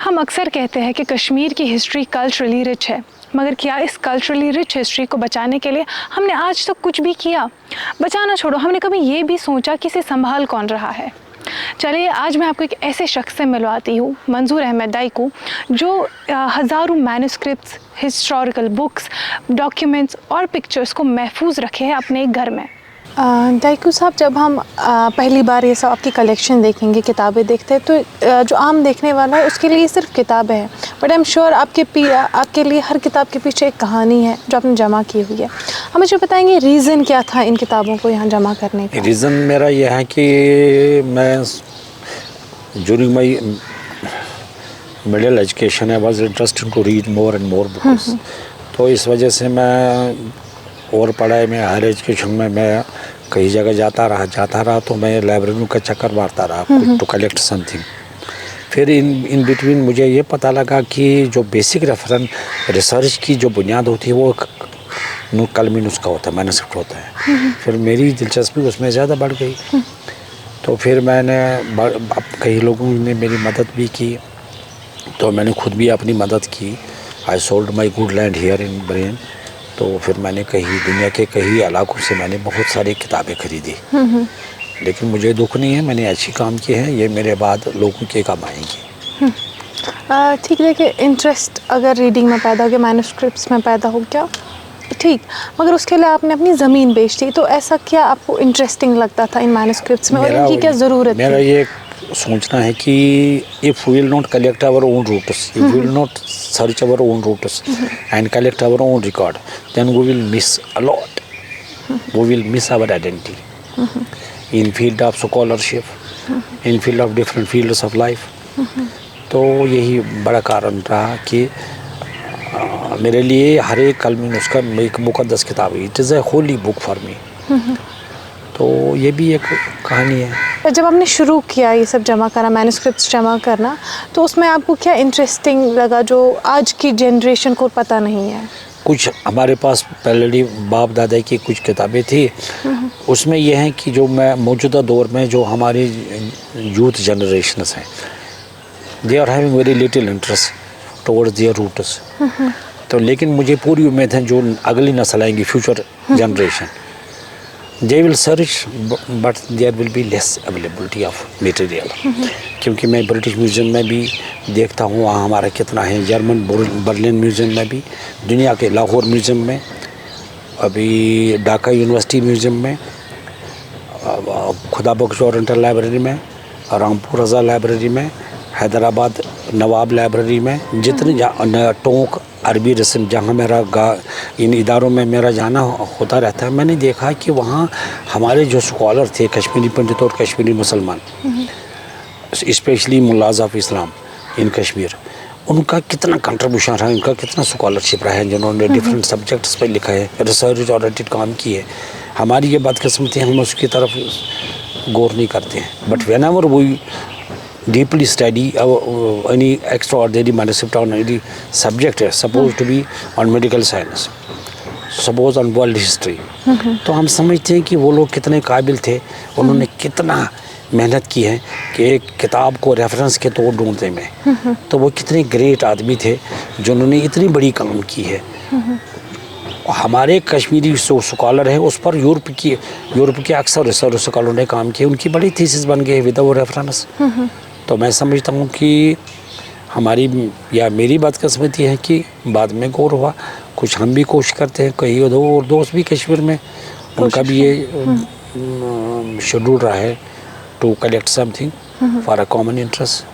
ہم اکثر کہتے ہیں کہ کشمیر کی ہسٹری کلچرلی رچ ہے، مگر کیا اس کلچرلی رچ ہسٹری کو بچانے کے لیے ہم نے آج تک کچھ بھی کیا؟ بچانا چھوڑو، ہم نے کبھی یہ بھی سوچا کہ اسے سنبھال کون رہا ہے؟ چلیے آج میں آپ کو ایک ایسے شخص سے ملواتی ہوں، منظور احمد ڈائی کو، جو ہزاروں مینوسکرپٹس، ہسٹوریکل بکس، ڈاکیومنٹس اور پکچرز کو محفوظ رکھے ہیں اپنے ایک گھر میں۔ ڈائیکو صاحب، جب ہم پہلی بار یہ سب آپ کی کلیکشن دیکھیں گے، کتابیں دیکھتے ہیں، تو جو عام دیکھنے والا ہے اس کے لیے یہ صرف کتابیں ہیں، بٹ آئی ایم شیور آپ کے لیے ہر کتاب کے پیچھے ایک کہانی ہے جو آپ نے جمع کی ہوئی ہے۔ ہم مجھے بتائیں گے ریزن کیا تھا ان کتابوں کو یہاں جمع کرنے کا؟ ریزن میرا یہ ہے کہ میں during my middle education I was interested to read more and more books, تو اس وجہ سے میں اور پڑھائی میں، ہائر ایجوکیشن میں کئی جگہ جاتا رہا تو میں لائبریریوں کا چکر مارتا رہا ٹو کلیکٹ سم تھنگ۔ پھر ان بٹوین مجھے یہ پتہ لگا کہ جو بیسک ریسرچ کی جو بنیاد ہوتی ہے وہ قلمی نسخہ ہوتا ہے، مینوسکرپٹ ہوتا ہے۔ پھر میری دلچسپی اس میں زیادہ بڑھ گئی، تو پھر میں نے کئی لوگوں نے میری مدد بھی کی، تو میں نے خود بھی اپنی مدد کی۔ I sold my good land here in Brein, تو پھر میں نے دنیا کے کئی علاقوں سے میں نے بہت ساری کتابیں خریدی، لیکن مجھے دکھ نہیں ہے، میں نے اچھی کام کی ہے، یہ میرے بعد لوگوں کے کام آئیں گی۔ ٹھیک ہے کہ انٹرسٹ اگر ریڈنگ میں پیدا ہو گیا، مینوسکرپٹس میں پیدا ہو گیا، ٹھیک، مگر اس کے لیے آپ نے اپنی زمین بیچ دی، تو ایسا کیا آپ کو انٹرسٹنگ لگتا تھا ان مینوسکرپٹس میں، اور ان کی کیا ضرورت تھی؟ میرا یہ سوچنا ہے کہ if we will not collect our own roots, if we will not search our own roots and collect our own record, then we will miss a lot. We will miss our identity in field of scholarship, in field of different fields of life. تو یہی بڑا کارن رہا کہ میرے لیے ہر ایک قلمی نسخہ ایک مقدس کتاب ہے، it is a holy book for me. تو یہ بھی ایک کہانی ہے۔ جب آپ نے شروع کیا یہ سب جمع کرنا، مینوسکرپٹس جمع کرنا، تو اس میں آپ کو کیا انٹرسٹنگ لگا جو آج کی جنریشن کو پتہ نہیں ہے؟ کچھ ہمارے پاس پہلے باپ دادا کی کچھ کتابیں تھی، اس میں یہ ہیں کہ جو میں موجودہ دور میں جو ہماری یوتھ جنریشنز ہیں، they are having very little interest towards their roots, تو لیکن مجھے پوری امید ہے جو اگلی نسل آئیں گی، future generation, they will search but there will be less availability of material، کیونکہ میں برٹش میوزیم میں بھی دیکھتا ہوں وہاں ہمارا کتنا ہے، جرمن برلن میوزیم میں بھی، دنیا کے لاہور میوزیم میں، ابھی ڈھاکہ یونیورسٹی میوزیم میں، خدا بخش اورینٹل لائبریری میں، رامپور رضا لائبریری میں، حیدرآباد نواب لائبریری میں، جتنے ٹونک عربی رسم جہاں ان اداروں میں میرا جانا ہوتا رہتا ہے، میں نے دیکھا کہ وہاں ہمارے جو اسکالر تھے، کشمیری پنڈت اور کشمیری مسلمان، اسپیشلی ملاز آف اسلام ان کشمیر، ان کا کتنا کنٹریبیوشن رہا، ان کا کتنا اسکالرشپ رہا ہے، جنہوں نے ڈفرینٹ سبجیکٹس پہ لکھا ہے، ریسرچ اورینٹڈ کام کی ہے۔ ہماری یہ بدقسمتی ہے، ہم اس کی طرف غور نہیں کرتے ہیں، but whenever we deeply study any extraordinary manuscript on any subject, supposed to be on medical science, suppose on world history، تو ہم سمجھتے ہیں کہ وہ لوگ کتنے قابل تھے، انہوں نے کتنا محنت کی ہے کہ ایک کتاب کو ریفرنس کے طور ڈھونڈنے میں، تو وہ کتنے گریٹ آدمی تھے جنہوں نے اتنی بڑی کام کی ہے۔ ہمارے کشمیری سکالر ہیں، اس پر یورپ کے اکثر ریسرچ سکالروں نے کام کیا، ان کی بڑی تھیسس بن گئی ود اور ریفرنس۔ تو میں سمجھتا ہوں کہ ہماری یا میری بدقسمتی ہے کہ بعد میں غور ہوا، کچھ ہم بھی کوشش کرتے ہیں، کئی اور دوست بھی کشمیر میں، ان کا بھی یہ شیڈول رہا ہے to collect something for a common interest.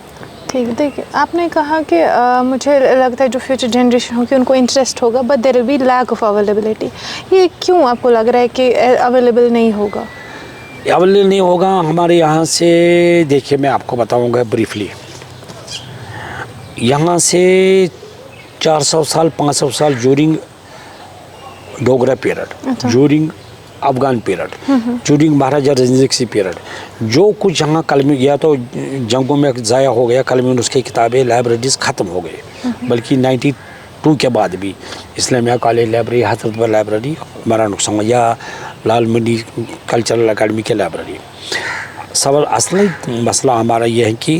ٹھیک ہے، دیکھیے آپ نے کہا کہ مجھے لگتا ہے جو فیوچر جنریشن ہوگی ان کو انٹرسٹ ہوگا، but there will be lack of availability, یہ کیوں آپ کو لگ رہا ہے کہ اویلیبل نہیں ہوگا؟ اویلیبل نہیں ہوگا ہمارے یہاں سے، دیکھیے میں آپ کو بتاؤں گا بریفلی، یہاں سے 400 سال 500 سال during Dogra period, during Afghan period, during Maharaja Ranjit Singh period, جو کچھ یہاں قلمی یا تو جنگوں میں ضائع ہو گیا، قلمی نسخے کتابیں لائبریریز ختم ہو گئے، بلکہ 92 کے بعد بھی اسلامیہ کالج لائبریری، حضرت بل لائبریری بڑا نقصان، یا لال منڈی کلچرل اکیڈمی کے لائبریری۔ اصل مسئلہ ہمارا یہ ہے کہ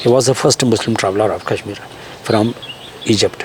he was the first Muslim traveler of Kashmir from Egypt,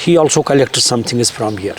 he also collected some things from here।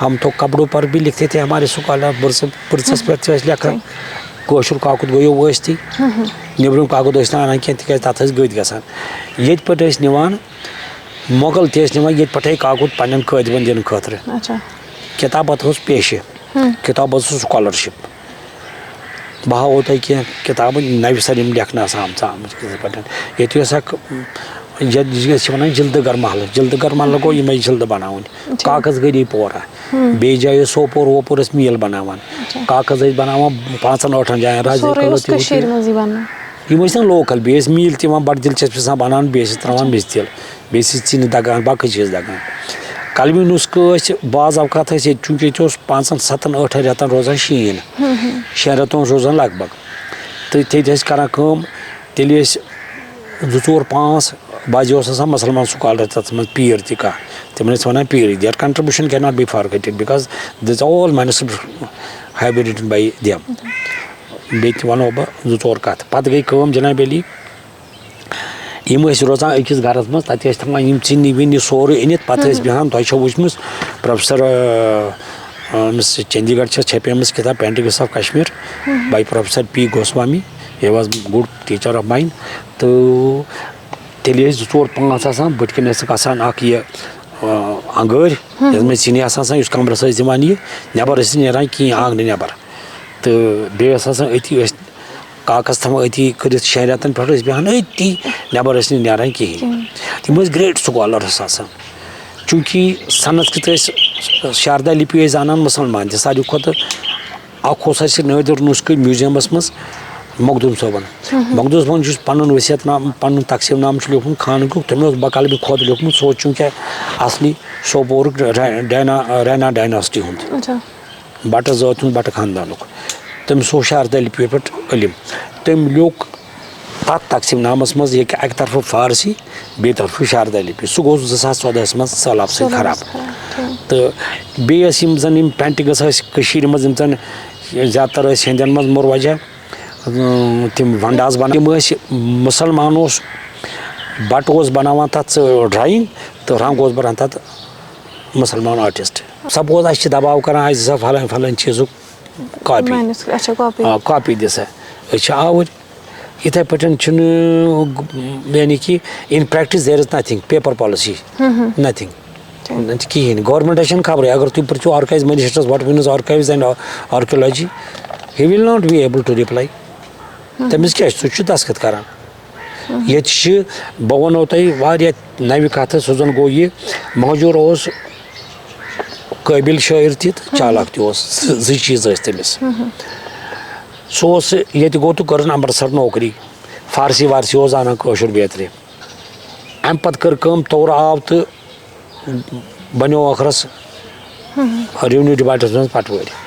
ہم تو کپڑوں پر بھی لکھتے تھے ہمارے سکالر پرسس پہ لکھان کوشر کاکد گویو وستی نیبرم کاکد انان کی تک تک گد گسان یہ پہ نوان مغل تیس نوان یہ پہ کاکد پنن قٲدبن دن خاطر کتابت پیشہ کتاب سکالرشپ بہ ہاو تہ کی کتاب نو سر لکھنے آمت یہ ونان جلد گر محلہ گو یہ جلد بناون کاغذ گری پورہ بی جائے سوپور ووپور میل بناوان کاغذ بناوان 5-8 جائیں یہ لوکل بیس میل تم بڑ دلچسپ بنان بیس تراان مز تل بیس چین دگان باقی چیز دگان کلمی نسخہ بعض اوقات چونکہ یہ 5-7-8 رتن روزان شین 6 رتن روزان لگ بھگ تو تھی کران تیل 2-4-5 بجے مسلمان سکالر تک من پیر تہ تمن ونان پیر their contribution can not be forgetted because this all manuscript have be written by them بیٚیہِ تہِ وَنو بہٕ 2-4 کَتھ پَتہٕ گٔے کٲم جِنابِ علی یِم ٲسۍ روزان أکِس گَرَس منٛز تَتہِ ٲسۍ تھاوان یِم ژِنہِ وِنہِ سورُے أنِتھ پَتہٕ ٲسۍ بیٚہوان تۄہہِ چھو وٕچھمٕژ پرٛوفیسر أمِس چندی گڑھ چھِ چھپیمٕژ کِتاب paintings of Kashmir by professor P Goswami he was good teacher of mine تہٕ تیٚلہِ ٲسۍ 2-4-5 آسان بٔتھۍ کِنۍ ٲسٕکھ آسان اَکھ یہِ انگٲرۍ یَتھ منٛز ژِنہِ آسہٕ آسان یُس کمرَس ٲسۍ دِوان یہِ نٮ۪بر ٲسۍ نیران کِہیٖنۍ آنٛگنہٕ نٮ۪بر تہٕ بیٚیہِ ٲس آسان أتی ٲسۍ کاکَس تھاوان أتی کٔرِتھ 6 رٮ۪تن پٮ۪ٹھ ٲسۍ بیٚہوان أتی نٮ۪بر ٲسۍ نہٕ نیران کِہیٖنۍ تِم ٲسۍ گرٛیٹ سکالرس آسان چوٗنٛکہِ سنسکرت ٲسۍ شاردا لِپی ٲسۍ زانان مُسلمان تہِ ساروی کھۄتہٕ اکھ اوس اَسہِ نٲدِر نُسخہٕ میوٗزیمَس منٛز مخدوٗم صٲبن مخدوٗم صٲبن یُس پنُن وصیت نام پنُن تقسیٖم نامہٕ چھُ لیوٗکھمُت خانقُک تٔمۍ اوس بقالبہِ خۄد لیوٗکھمُت سُہ اوس چوٗنٛکہِ اصلی سوپورُک رینا ڈایناسٹی ہُنٛد بٹہٕ ذٲژ ہُنٛد بٹہٕ خاندانُک تٔمِس اوس شاردا لِپی پٮ۪ٹھ علم تٔمۍ لیوٗکھ تَتھ تقسیٖم نامس منٛز یہِ کہِ اَکہِ طرفہٕ فارسی بیٚیہِ طرفہٕ شاردا لِپی سُہ گوٚو 2014 منٛز سہلاب سۭتۍ خراب تہٕ بیٚیہِ ٲسۍ یِم زن یِم پینٹِنٛگٕس ٲسۍ کٔشیٖرِ منٛز یِم زن زیادٕ تر ٲسۍ ہیٚندٮ۪ن منٛز مُروَجہ تِم ونڈاز بناوان تِم ٲسۍ مُسلمان اوس بٹہٕ اوس بناوان تتھ ڈرایِنٛگ تہٕ رنٛگ اوس بران تتھ مُسلمان آرٹِسٹ سپوز اَسہِ چھِ دباو کران اَسہِ دِسا فلٲنۍ چیٖزُک کاپی دِسا أسۍ چھِ آوٕرۍ یِتھَے پٲٹھۍ چھُنہٕ یعنی کہِ in practice there is nothing paper policy nothing کِہیٖنۍ گورمنٹس چھَنہٕ خبرٕے اگر تُہۍ پرٛژھِو archives ministers what means archives and archaeology he will not be able to reply تٔمِس کیٛاہ چھُ سُہ چھُ دسخت کران ییٚتہِ چھِ بہٕ وَنو تۄہہِ واریاہ نَوِ کَتھٕ سُہ زن گوٚو یہِ مہجوٗر اوس قٲبِل شٲعر تہِ تہٕ چالاک تہِ اوس 2 چیٖز ٲسۍ تٔمِس سُہ اوس ییٚتہِ گوٚو تہٕ کٔرٕن امرتسر نوکری فارسی وارسی اوس زانان کٲشُر بیترِ اَمہِ پتہٕ کٔر کٲم تورٕ آو تہٕ بنیو ٲخرس ریونیوٗ ڈِپاٹمنٹس منٛز پٹوٲرۍ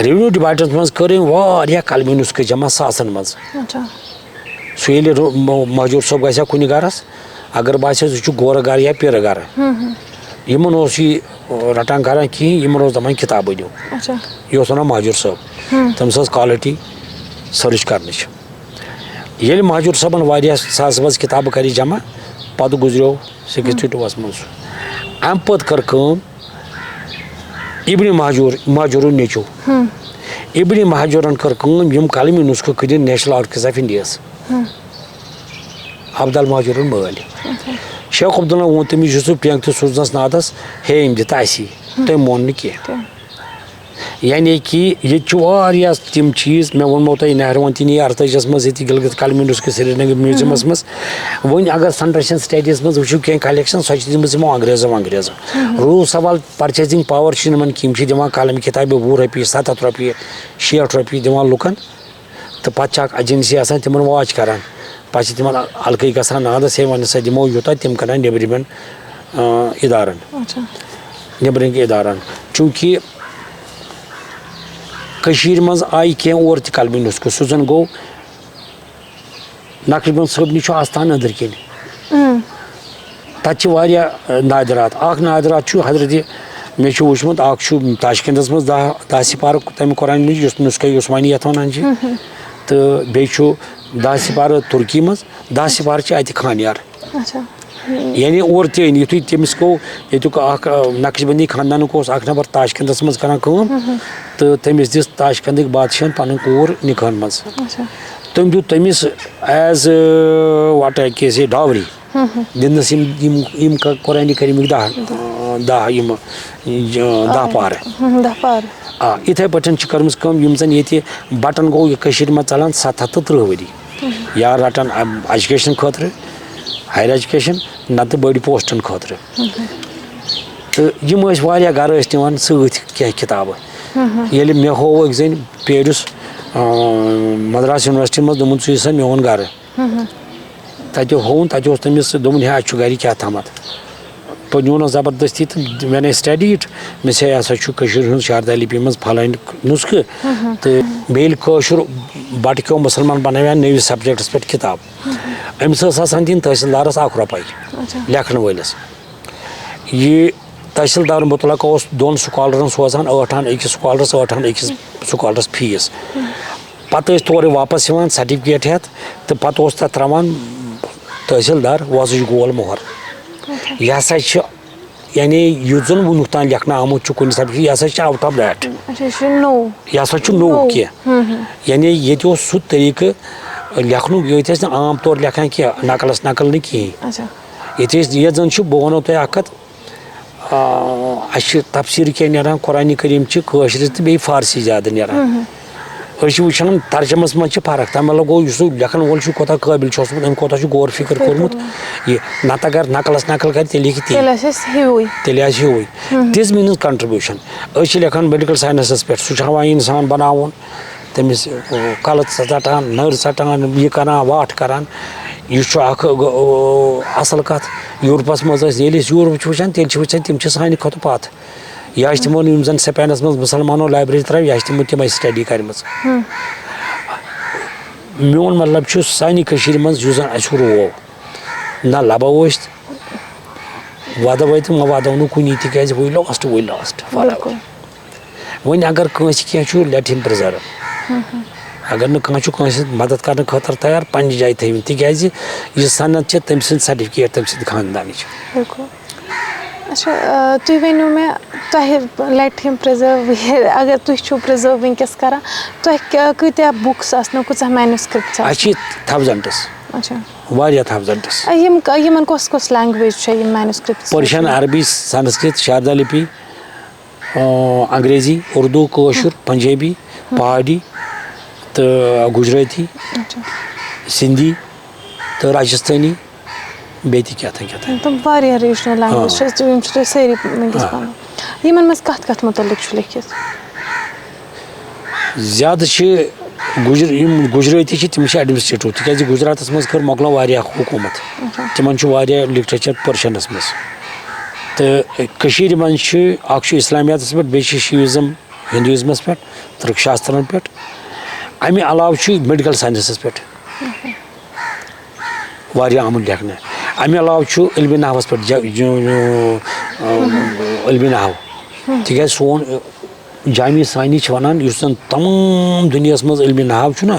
ریونیوٗ ڈِپاٹمنٹس منٛز کٔر أمۍ واریاہ قلمی نُسخہٕ جمع ساسن منٛز سُہ ییٚلہِ مہجوٗر صٲب گژھِ ہا کُنہِ گرس اگر باسہِ سُہ چھُ گورٕ گرٕ یا پیرٕ گرٕ یِمن اوس یہِ رٹان کران کِہیٖنۍ یِمن اوس دپان کِتاب أنِو یہِ اوس وَنان مہجوٗر صٲب تٔمِس ٲس کالٹی سٔرٕچ کرنٕچ ییٚلہِ مہجوٗر صٲبن واریاہ ساسہٕ منٛز کِتابہٕ کرِ جمع پتہٕ گُزریو 62 منٛز سُہ اَمہِ پتہٕ کٔر کٲم ابنِ مہجوٗرُن نیٚچوٗ ابنِ مہجوٗرن کٔر کٲم یِم قلمی نُسخہٕ کٕنِن نیشنل آرکِڈس آف انڈیاہس عبدال مہجوٗرُن مٲلۍ شیخ عبداللہ ووٚن تٔمِس یوٗسف ٹینٛگ تہِ سوٗزنس نادس ہے أمۍ دِ تہٕ اَسی تٔمۍ مون نہٕ کینٛہہ یعنی کہِ ییٚتہِ چھُ واریاہ تِم چیٖز مےٚ ووٚنمو تۄہہِ نہروانتِنی ارتٲجِیَس منٛز ییٚتہِ گِلگِت قلمی نُسخہٕ سرینگر میوٗزیمس منٛز وۄنۍ اگر سنٹرشن سٹیڈیَس منٛز وٕچھِو کینٛہہ کلیکشن سۄ چھِ دِژمٕژ یِمو انگریزو روٗد سوال پرچیزِنگ پاور چھُنہٕ یِمن کِہیٖنۍ یِم چھِ دِوان قلمہِ کِتابہِ 20 رۄپیہِ 70 رۄپیہِ 60 رۄپیہِ دِوان لُکن تہٕ پتہٕ چھِ اکھ ایجنسی آسان تِمن واچ کران پتہٕ چھِ تِمن الگٕے گژھان نادس ہے وۄنۍ ہسا دِمو یوٗتاہ تِم کران نیبرِمٮ۪ن ادارن نیبرِمٮ۪ن ادارن چوٗنٛکہِ کٔشیٖرِ منٛز آیہِ کینٛہہ اور تہِ قلمی نُسخہٕ سُہ زن گوٚو نقشبند صٲبنہِ چھُ آستان أنٛدرۍ کِنۍ تتہِ چھِ واریاہ نادرات اکھ نادرات چھُ حضرتِ مےٚ چھُ وٕچھمُت اکھ چھُ تاشکندس منٛز داہ سِپارُک تمہِ قرآنہِ مجیٖد یُس نُسخے عثمانی یتھ ونان چھِ تہٕ بیٚیہِ چھُ 10 سِپارٕ تُرکی منٛز 10 سِپارٕ چھِ اتہِ خانیار یعنی اور تہِ أنۍ یُتھُے تٔمِس گوٚو ییٚتیُک اَکھ نقش بندی خاندانُک اوس اَکھ نفر تاشکندَس منٛز کَران کٲم تہٕ تٔمِس دِژ تاشکندٕکۍ بادشاہَن پَنٕنۍ کوٗر نِکاحن منٛز تٔمۍ دیُت تٔمِس ایز واٹ آی کے سے ڈاوری دِنَس یِم قرآنِ کریٖمٕکۍ دَہ پارٕ آ یِتھَے پٲٹھۍ چھِ کٔرمٕژ کٲم یِم زَن ییٚتہِ بَٹن گوٚو یہِ کٔشیٖرِ منٛز ژَلان 730 ؤری یا رَٹان ایجوکیشن خٲطرٕ ہایر ایجوکیشن نَتہٕ بٔڑۍ پوسٹن خٲطرٕ تہٕ یِم ٲسۍ واریاہ گرٕ ٲسۍ نِوان سۭتۍ کینٛہہ کِتابہٕ ییٚلہِ مےٚ ہووُکھ زَن پیرُس مدراس یونیورسٹی منٛز دوٚپُن ژٕ یہِ سا میون گرٕ تَتہِ ہووُن تَتہِ اوس تٔمِس دوٚپُن ہے اَسہِ چھُ گرِ کیٛاہ تھامَتھ پَتہٕ نیوٗنَس زبردستی تہٕ وٮ۪ن اے سٹڈی اِٹ مےٚ سے ہسا چھُ کٔشیٖرِ ہُنٛد شاردا لِپی منٛز پھلٲنۍ نُسخہٕ تہٕ بیٚیہِ ییٚلہِ کٲشُر بَٹہٕ کیو مُسلمان بَناوان نٔوِس سبجکٹس پٮ۪ٹھ کِتاب أمِس ٲس آسان دِنۍ تحصیٖلدارَس 1 رۄپَے لیکھن وٲلِس یہِ تحصیٖلدار مُتلق اوس 2 سکالرَن سوزان 8 اَنان أکِس سکالرَس 8 اَنان أکِس سکالرَس فیٖس پَتہٕ ٲسۍ تورٕ واپَس یِوان سرٹِفکیٹ ہٮ۪تھ تہٕ پَتہٕ اوس تَتھ ترٛاوان تحصیٖلدار وۄزٕج گول مۄہر یہِ ہسا چھِ یعنی یُس زَن وُنیُک تام لیکھنہٕ آمُت چھُ کُنہِ سبجکٹ یہِ ہسا چھِ آوُٹ آف ڈیٹ یہِ ہسا چھُ نوٚو کینٛہہ یعنی ییٚتہِ اوس سُہ طٔریٖقہٕ لیکھنُک ییٚتہِ ٲسۍ نہٕ عام طور لیکھان کینٛہہ نقلَس نقل نہٕ کِہیٖنۍ ییٚتہِ ٲسۍ ییٚتہِ زَن چھُ بہٕ وَنو تۄہہِ اَکھ کَتھ اَسہِ چھِ تفسیٖر کینٛہہ نیران قرآنِ کریٖم چھِ کٲشرِس تہٕ بیٚیہِ فارسی زیادٕ نیران أسۍ چھِ وٕچھان ترجمس منٛز چھِ فرق تَمہِ مطلب گوٚو یُس سُہ لیکھن وول چھُ کوتاہ قٲبِل چھُ اوسمُت أمۍ کوتاہ چھُ غور فِکر کوٚرمُت یہِ نتہٕ اگر نقلس نقل کرِ تیٚلہِ لیکھِ تیٚلہِ آسہِ ہیوٗے دِژ میٖنٕز کنٹربیوٗشن أسۍ چھِ لیکھان میڈِکل ساینسس پٮ۪ٹھ سُہ چھُ ہاوان اِنسان بناوُن تٔمِس کلہٕ ژٹان نٔر ژٹان یہِ کران واٹھ کران یہِ چھُ اکھ اصل کتھ یوٗرپس منٛز ٲسۍ ییٚلہِ أسۍ یوٗرپ چھِ وٕچھان تیٚلہِ چھِ وٕچھان تِم چھِ سانہِ کھۄتہٕ پتھ یا چھِ تِمو یِم زن سپینس منٛز مُسلمانو لایبرٔری ترٛایہِ یا چھِ تِمو تِمے سٹڈی کرِمٕژ میون مطلب چھُ سانہِ کٔشیٖرِ منٛز یُس زن اَسہِ روو نہ لبو أسۍ وَدو تہٕ مہ وَدو نہٕ کُنی تِکیازِ وٕے لاسٹ وۄنۍ اگر کٲنٛسہِ کینٛہہ چھُ لیٹ ہِم پرٛزٲرٕو اگر نہٕ کانٛہہ چھُ کٲنٛسہِ مدد کرنہٕ خٲطرٕ تیار پننہِ جایہِ تھٲیوُن تِکیازِ یہِ صنعت چھِ تٔمۍ سٕنٛدۍ سرٹِفکیٹ تٔمۍ سٕنٛدِ خاندانٕچ اچھا تُہۍ ؤنِو مےٚ تۄہہِ لیٹ ہِم پرٛزٲرٕو اگر تُہۍ چھُو پرٛزٲرٕو وٕنکیٚس کران تۄہہِ کۭتیاہ بُکٕس آسنو کۭژاہ مینوسکرپٹس اَسہِ چھِ تھاوزنٛڈٕس اچھا واریاہ تھاوزنٛڈٕس یِمن کۄس لینگویج چھےٚ یِم مینوسکرپٹس پٔرشن عربی سنسکرت شاردا لِپی انگریزی اردوٗ کٲشُر پنجٲبی پہاڑی تہٕ گُجرٲتی سِندھی تہٕ راجستھانی بیٚیہِ تہِ کیٛاہ تِم واریاہ ریٖجنل لینگویج چھِ یِم چھِ تُہۍ سٲری وٕنکیٚس پانہٕ یِمن منٛز کَتھ مُتعلِق چھُ لیکھِتھ زیادٕ چھِ یِم گُجرٲتی چھِ تِم چھِ ایڈمنسٹریٹِو تِکیازِ گُجراتس منٛز کٔر مۄغلو واریاہ حکوٗمت تِمن چھُ واریاہ لِٹریچر پٔرشنس منٛز تہٕ کٔشیٖرِ منٛز چھِ اکھ چھُ اِسلامیاتس پٮ۪ٹھ بیٚیہِ چھِ شیٖوِزم ہِندوٗیزمس پٮ۪ٹھ تُرک شاسترن پٮ۪ٹھ امہِ علاوٕ چھُ میڈِکل ساینسس پٮ۪ٹھ واریاہ آمُت لیکھنہٕ امہِ علاوٕ چھُ علمِ نحوس پٮ۪ٹھ علمِ نحو تِکیازِ سون جامع ثانی چھِ وَنان یُس زن تمام دُنیاہس منٛز علمِ نحو چھُنہ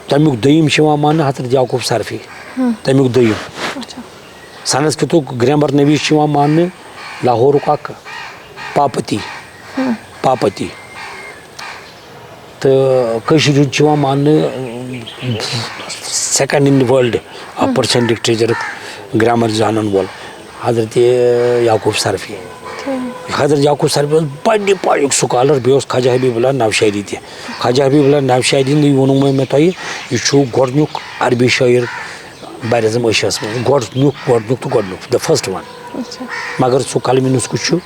تمیُک دوٚیِم چھُ یِوان ماننہٕ حضرت یعقوٗب سرفی تمیُک دوٚیِم سنسکرتُک گریمر نویٖس چھُ یِوان ماننہٕ لاہورُک اکھ پاپتی تہٕ کٲشِر ہُنٛد چھُ یِوان ماننہٕ second in the world of Persian لِٹریچرُک گریمر زانن وول حضرت یعقوٗب سرفی حضرت یعقوٗب سرفی اوس بَڑِ پایُک سکالر بیٚیہِ اوس خواجہ حبیٖب اللہ نوشہری تہِ خواجہ حبیٖب اللہ نوشہری ووٚنمو مےٚ تۄہہِ یہِ چھُ گۄڈنیُک عربی شٲعر بر اعظم ایشیاہس منٛز گۄڈنیُک دَ فٔسٹ وَن مگر سُہ قلمِ نُسخہٕ چھُ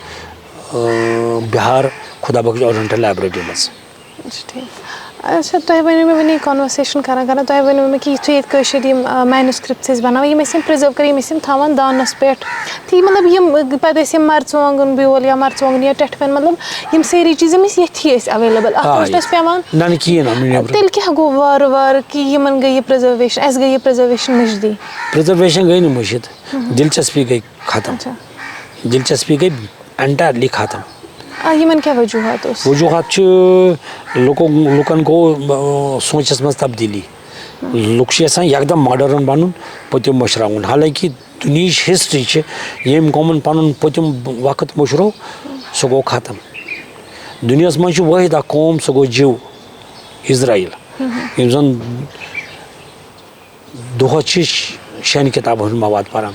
بِہار خۄدا بخش اورینٹل لایبرٔری منٛز اچھا تۄہہِ ؤنِو مےٚ وۄنۍ کانوَرسیشن کران تۄہہِ ؤنِو مےٚ کہِ یِتھُے ییٚتہِ کٲشِر یِم مینوسکرپٹس ٲسۍ بناوان یِم ٲسۍ یِم پرٛزٲرٕو کٔرِتھ یِم ٲسۍ یِم تھاوان دانس پٮ۪ٹھ ٹھیٖک مطلب یِم پتہٕ ٲسۍ یِم مرژٕوانٛگُن بیول یا مرژٕوانٛگُن یا ٹٮ۪ٹھوَن مطلب یِم سٲری چیٖز یِم ٲسۍ ییٚتھی ٲسۍ ایویلیبٕل اَتھ اوس نہٕ اَسہِ پیٚوان تیٚلہِ کیٛاہ گوٚو وارٕ وارٕ کہِ یِمن گٔے یہِ پرٛزرویشن اَسہِ گٔے یہِ پرٛزرویشن مٔشدٕے پرٛزرویشن گٔے نہٕ مٔشِد دِلچسپی گٔے ختم دِلچسپی گٔے اینٹایرلی ختم یِمن کیٛاہ وجوٗہات اوس وجوٗہات چھِ لُکن گوٚو سونٛچس منٛز تبدیٖلی لُکھ چھِ یژھان یکدم ماڈٲرٕن بَنُن پٔتِم مٔشراوُن حالانکہِ دُنہِچ ہسٹری چھِ ییٚمۍ قومَن پَنُن پٔتِم وقت مٔشرو سُہ گوٚو ختم دُنیاہَس منٛز چھُ وٲحد اکھ قوم سُہ گوٚو جِو اِزرایل یِم زَن دۄہَس چھِ 6 کِتابن ہُنٛد مواد پَران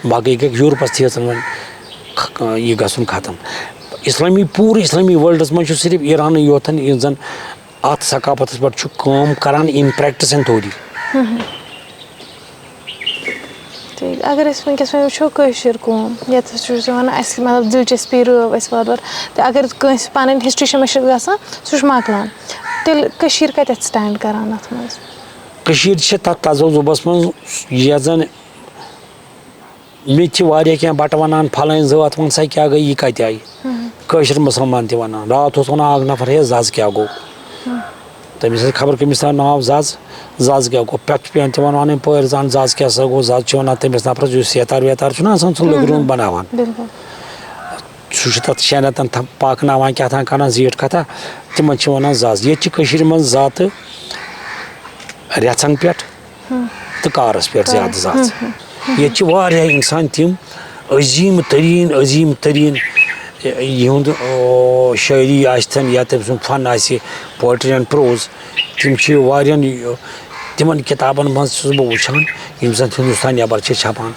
باقٕے گٔے یوٗرپَس تہِ یژھان وۄنۍ یہِ گژھُن ختم اِسلٲمی پوٗرٕ اِسلٲمی وٲلڈَس منٛز چھُ صرف ایٖرانٕے یوتن یُس زَن اَتھ ثقافتَس پٮ۪ٹھ چھُ کٲم کران اِن پرٛیکٹِس اینڈ تھوری. ٹھیٖک اگر أسۍ وٕنکٮ۪س وۄنۍ وٕچھو کٲشِر قوم یَتھ چھُ وَنان اَسہِ مطلب دِلچَسپی رٲو اَسہِ وارٕ وارٕ تہٕ اگر کٲنٛسہِ پَنٕنۍ ہِسٹری چھِ مٔشِد گژھان سُہ چھُ مۄکلان تیٚلہِ کٔشیٖر کَتٮ۪تھ سٹینٛڈ کران اَتھ منٛز کٔشیٖر چھِ تَتھ تَزوزُبَس منٛز یَتھ زَن مےٚ تہِ چھِ واریاہ کینٛہہ بَٹہٕ وَنان پھلٲنۍ ذات وَن سا کیٛاہ گٔے یہِ کَتہِ آیہِ کٲشِر مُسلمان تہِ وَنان راتھ اوس وَنان اَکھ نفر ہے زَز کیٛاہ گوٚو تٔمِس ٲسۍ خبر کٔمِس تام ناو زَز کیٛاہ گوٚو پٮ۪ٹھٕ چھُ پیٚوان تِمن وَنٕنۍ پٲرۍ زَن زَز کیٛاہ سا گوٚو زَز چھِ وَنان تٔمِس نفرَس یُس سیتار ویتار چھُنہ آسان سُہ لٔکرِ ہُنٛد بَناوان سُہ چھُ تَتھ 6 رٮ۪تن پاکناوان کیٛاہ تام کَران زیٖٹھ کَتھا تِمن چھِ وَنان زَز ییٚتہِ چھِ کٔشیٖرِ منٛز زاتہٕ رٮ۪ژھن پٮ۪ٹھ تہٕ کارَس پٮ۪ٹھ زیادٕ زَژ ییٚتہِ چھِ واریاہ اِنسان تِم عظیٖم تریٖن یِہُنٛد شٲعری آسہِ یا تٔمۍ سُنٛد فن آسہِ پویٹری اینڈ پروز تِم چھِ واریاہن تِمن کِتابن منٛز چھُس بہٕ وٕچھان یِم زَن ہِندُستان نٮ۪بر چھِ چھپان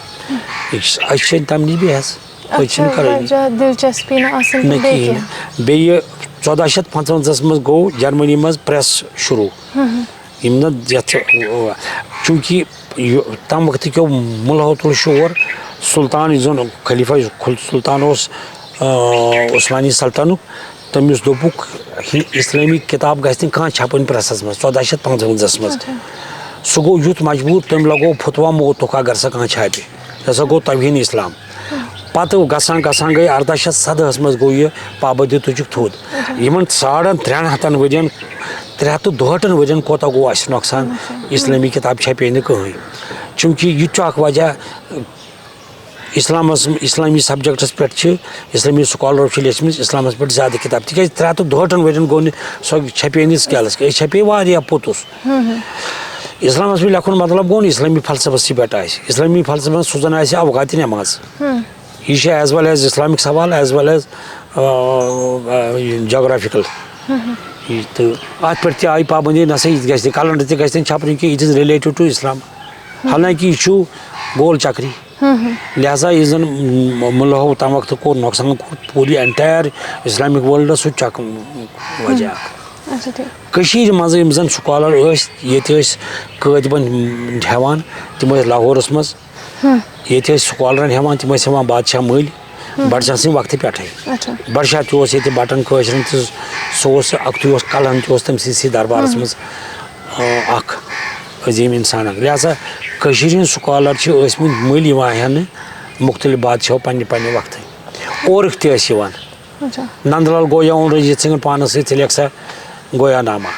اَسہِ چھِ تَمہِ نِش بحث أسۍ چھِنہٕ کَرٲنی نہ کِہیٖنۍ بیٚیہِ 1455 منٛز گوٚو جرمنی منٛز پریس شروٗع یِم نہٕ یَتھ چوٗنٛکہِ تَمہِ وقتہٕ مُلہو تُل شور سُلطان یُس زَن خلیفہ سُلطان اوس عثمانی سلطنُک تٔمِس دوٚپُکھ اِسلٲمی کِتاب گژھِ نہٕ کانٛہہ چھپٕنۍ پریسس منٛز 1455 منٛز سُہ گوٚو یُتھ مجبوٗر تٔمۍ لگوو فتوا موتُک اگر سۄ کانٛہہ چھاپہِ یہِ ہسا گوٚو توہیٖن اِسلام پتہٕ گژھان گٔے 1807 منٛز گوٚو یہِ پابندی تُجُکھ تھوٚد یِمن 350 ؤرین 362 ؤرین کوتاہ گوٚو اَسہِ نۄقصان اِسلٲمی کِتاب چھپے نہٕ کٕہٕنۍ چوٗنٛکہِ یہِ تہِ چھُ اکھ وجہ اِسلامی سبجکٹس پٮ۪ٹھ چھِ اِسلٲمی سکالرو چھِ لیچھمٕژ اِسلامس پٮ۪ٹھ زیادٕ کِتاب تِکیازِ 362 ؤرین گوٚو نہٕ سۄ چھپے نہٕ سکیلس أسۍ چھپے واریاہ پوٚتُس اِسلامس پٮ۪ٹھ لیکھُن مطلب گوٚو نہٕ اِسلٲمی فلسفس پٮ۪ٹھ آسہِ اِسلٲمی فلسفس سُہ زن آسہِ اوقاتِ نٮ۪ماز یہِ چھِ ایز ویل ایز اِسلامِک سوال ایز ویل ایز جگرافِکل تہٕ اَتھ پٮ۪ٹھ تہِ آیہِ پابندی نہ سا یہِ تہِ گژھِ نہٕ کلنڈر تہِ گژھِ نہٕ چھپنہٕ کینٛہہ اِٹ اِز رِلیٹِڈ ٹُو اِسلام حالانکہِ یہِ چھُ گول چکری لہذا یُس زن مُلہو تَمہِ وقتہٕ کوٚر نۄقصان کوٚر پوٗرٕ اینٹایر اِسلامِک وٲلڈس سُہ تہِ چھُ اکھ وجہ اکھ کٔشیٖرِ منٛز یِم زن سکالر ٲسۍ ییٚتہِ ٲسۍ قٲدبن ہٮ۪وان تِم ٲسۍ لاہورس منٛز ییٚتہِ ٲسۍ سکالرن ہٮ۪وان تِم ٲسۍ ہٮ۪وان بادشاہ مٔلۍ بڈشاہ سٕنٛدِ وقتہٕ پٮ۪ٹھے بڈشاہ تہِ اوس ییٚتہِ بٹن کٲشرٮ۪ن تہِ سُہ اوس اکھتُے اوس کلہن تہِ اوس تٔمۍ سٕنٛدسٕے دربارس منٛز اکھ عظیٖم اِنسان اکھ لہذا کٔشیٖرِ ہٕنٛدۍ سکالر چھِ ٲسمٕتۍ مٔلۍ یِوان ہٮ۪نہٕ مُختٔلِف بادشاہو پننہِ وقتہٕ اورٕکۍ تہِ ٲسۍ یِوان نند لال گویا اوٚن رٔنجیت سنگن پانس سۭتۍ ژٕ لیکھ سا گویا نامہ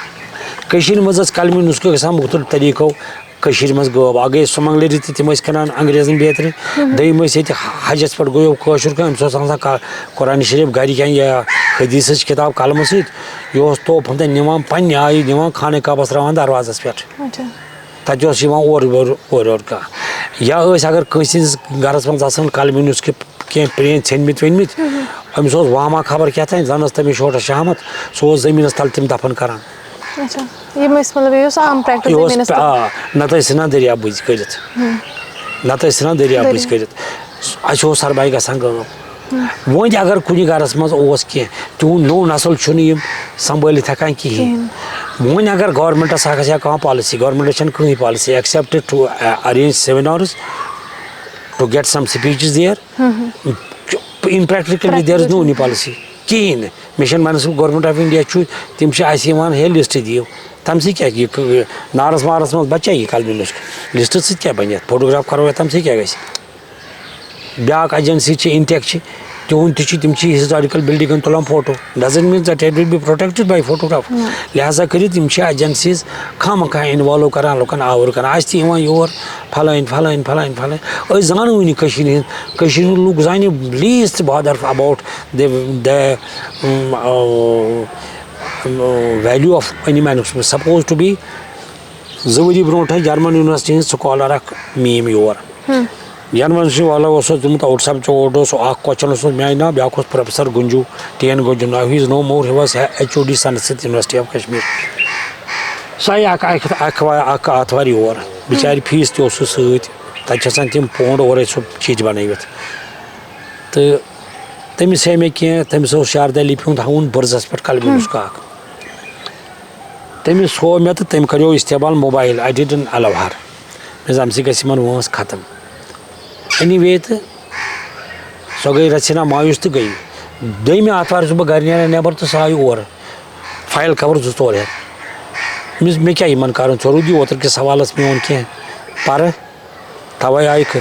کٔشیٖرِ منٛز ٲس کلمہِ نُسخہٕ گژھان مُختٔلِف طریٖقو کٔشیٖرِ منٛز غٲب اکھ گٔے سُمنگلٔری تہِ تِم ٲسۍ کران انگریزن بیترِ دوٚیِم ٲسۍ ییٚتہِ حجس پٮ۪ٹھ گوٚو کٲشُر کانٛہہ أمِس اوس آسان قرآنِ شریٖف گرِ کینٛہہ یا حدیٖثٕچ کِتاب قلمہٕ سۭتۍ یہِ اوس توپہٕ تہِ نِوان پننہِ آیہِ نِوان خانہ کعبس تراوان دروازس پٮ۪ٹھ تتہِ اوس یِوان اورٕ یورٕ کانٛہہ یا ٲسۍ اگر کٲنٛسہِ ہٕنٛدِس گرس منٛز آسان کلمہِ نُسخہٕ کینٛہہ پرٛٲنۍ ژھیٚنمٕتۍ ویٚنمٕتۍ أمِس اوس واما خبر کیٛاہ تانۍ زن ٲس تٔمِس شوٹس شہمت سُہ اوس زٔمیٖنس تل تِم دفن کران یہِ اوس نتہٕ ٲسۍ ژھٕنان دٔریاو بٔزۍ کٔرِتھ اَسہِ اوس سرباے گژھان غٲب وۄنۍ اگر کُنہِ گرس منٛز اوس کینٛہہ تِہُنٛد نوٚو نسل چھُنہٕ یِم سمبٲلِتھ ہٮ۪کان کِہیٖنۍ وۄنۍ اگر گورمینٹس آسہِ ہا کانٛہہ پالسی گورمینٹس چھنہٕ کٕہٕنۍ policy except to arrange seminars to get some speeches there in practically there is no any policy کِہیٖنۍ نہٕ مےٚ چھنہٕ بنسبت گورمینٹ آف انڈیا چھُ تِم چھِ اَسہِ یِوان ہے لسٹ دِیِو تَمہِ سۭتۍ کیٛاہ یہِ نارس وارس منٛز بچا یہِ کلمہِ نُسخہٕ لسٹہٕ سۭتۍ کیٛاہ بنہِ یتھ فوٹوگراف کرو تَمہِ سۭتۍ کیٛاہ گژھِ بیاکھ ایجنسی چھِ اِنٹیک چھِ تِہُنٛد تہِ چھُ تِم چھِ ہسٹارِکل بلڈنگن تُلان photo doesn't mean that it will be protected by photograph لہٰذا کٔرِتھ یِم چھِ ایجنسیٖز خامخواہ اِنوالو کران لُکن آوُر کران اَسہِ تہِ یِوان یور فلٲنۍ أسۍ زانوٕے نہٕ کٔشیٖرِ ہُنٛد لُکھ زانہِ least bother about the value of any man suppose to be 2 ؤری برونٛٹھ جرمن یونیورسٹی ہٕنٛز سکالر اکھ میم یور یونیورسٹی والا اوس دیُتمُت آوُٹ سبجیکٹ اوس اکھ کوسچن اوس میانہِ ناو بیاکھ اوس پروفیسر گُنجوٗ TN گُنجوٗ ناو he is no more he was HOD Sanskrit university of Kashmir سۄ آیہِ اکھ آتھوار یور بِچارِ فیٖس تہِ اوسُس سۭتۍ تَتہِ چھِ آسان تِم پونٛڈ اورَے سُہ چیٖز بَنٲوِتھ تہٕ تٔمِس ہے مےٚ کینٛہہ تٔمِس اوس شاردا لیپہِ ہُنٛد ہاوُن بٔرزَس پٮ۪ٹھ قلمی نُسخہٕ اکھ تٔمِس ہوو مےٚ تہٕ تٔمۍ کَریو استعمال موبایل آی ڈِڈ اِن اَلو ہر مےٚ دوٚپ اَمہِ سۭتۍ گژھِ یِمن وٲنٛس ختم اینی وے تہٕ سۄ گٔے رژھِنا مایوٗس تہٕ گٔے دوٚیمہِ آتھوارِ چھُس بہٕ گرِ نیران نٮ۪بر تہٕ سۄ آیہِ اورٕ فایل کور 2-3 ہٮ۪تھ مےٚ کیٛاہ یِمن کَرُن ژےٚ روٗدی اوترٕ کِس سوالس میون کینٛہہ پَرٕ تَوَے آیکھٕ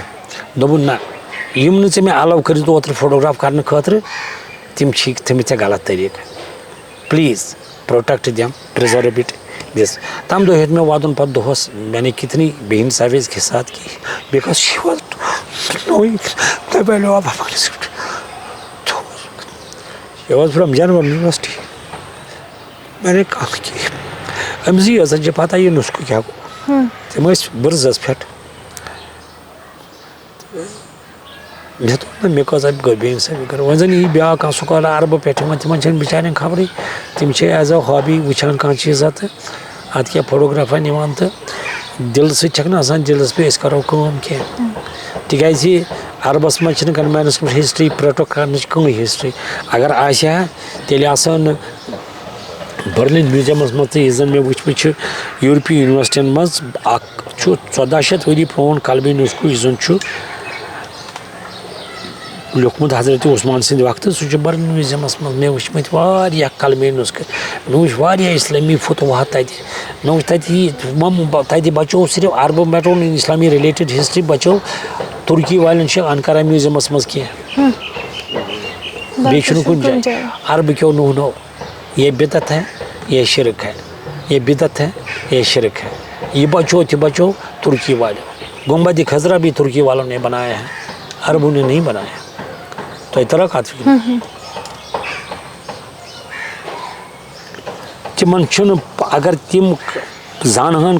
دوٚپُن نہ یِم نہٕ ژےٚ مےٚ اَلو کٔرِتھ اوترٕ فوٹوگراف کرنہٕ خٲطرٕ تِم چھی تھٲمٕتۍ ژےٚ غلط طٔریٖقہٕ please protect them preserve it this تَمہِ دۄہ ہیوٚت مےٚ واتُن پَتہٕ دۄہس میں نے کتنی بے انصافی کے ساتھ کی because she was knowing the value of a manuscript. She was from German University. میں نے کہا کہ أمِس یٲژَن چھِ پَتہ یہِ نُسخہٕ کیٛاہ گوٚو تِم ٲسۍ بٕرزَس پٮ۪ٹھ مےٚ دوٚپ نہ مےٚ کۭژاہ گٔے بے اِنصٲفی کَرٕنۍ وۄنۍ زَن یی بیٛاکھ کانٛہہ سکالر عربہٕ پٮ۪ٹھ یِوان تِمن چھَنہٕ بِچارٮ۪ن خبرٕے تِم چھِ ایز اےٚ ہابی وٕچھان کانٛہہ چیٖزا تہٕ اَدٕ کیٛاہ فوٹوگرافا نِوان تہٕ دِلہٕ سۭتۍ چھَکھ نہٕ آسان دِلَس پے أسۍ کَرو کٲم کینٛہہ تِکیٛازِ عربَس منٛز چھِنہٕ کانٛہہ مینسکرپٹ ہسٹری پرٛوٹیکٹ کَرنٕچ کٕہٕنۍ ہسٹری اگر آسہِ ہا تیٚلہِ آسہٕ ہن نہٕ برلِن میوٗزیمَس منٛز تہٕ یُس زَن مےٚ وٕچھمٕتۍ چھِ یوٗرپی یونیورسٹیَن منٛز اکھ چھُ 1400 ؤری پرٛون قلمی نُسخہٕ یُس زَن چھُ لیوٗکھمُت حضرت عثمان سٕنٛدِ وقتہٕ سُہ چھُ برلِن میوٗزیمَس منٛز مےٚ وٕچھمٕتۍ واریاہ قلمی نُسخہٕ مےٚ وٕچھ واریاہ اِسلٲمی فتوحات تَتہِ مےٚ وٕچھ تَتہِ یی تَتہِ بَچو صرف عربہٕ بَچو نہٕ اِسلامی رِلیٹِڈ ہسٹری بَچو تُرکی والٮ۪ن چھِ اَنکارا میوٗزیمَس منٛز کینٛہہ بیٚیہِ چھُنہٕ کُنہِ جایہِ عربہٕ کیو نو یہ بدعت ہے یہ شرک ہے یہ بدعت ہے یہ شرک ہے یہ بچو تہِ بچو ترکی والوں گنبد خضرا بھی ترکی والوں نے بنایا ہے عربوں نے نہیں بنایا تو طرح کَتھ تِمن چھُنہٕ اگر تِم زانہٕ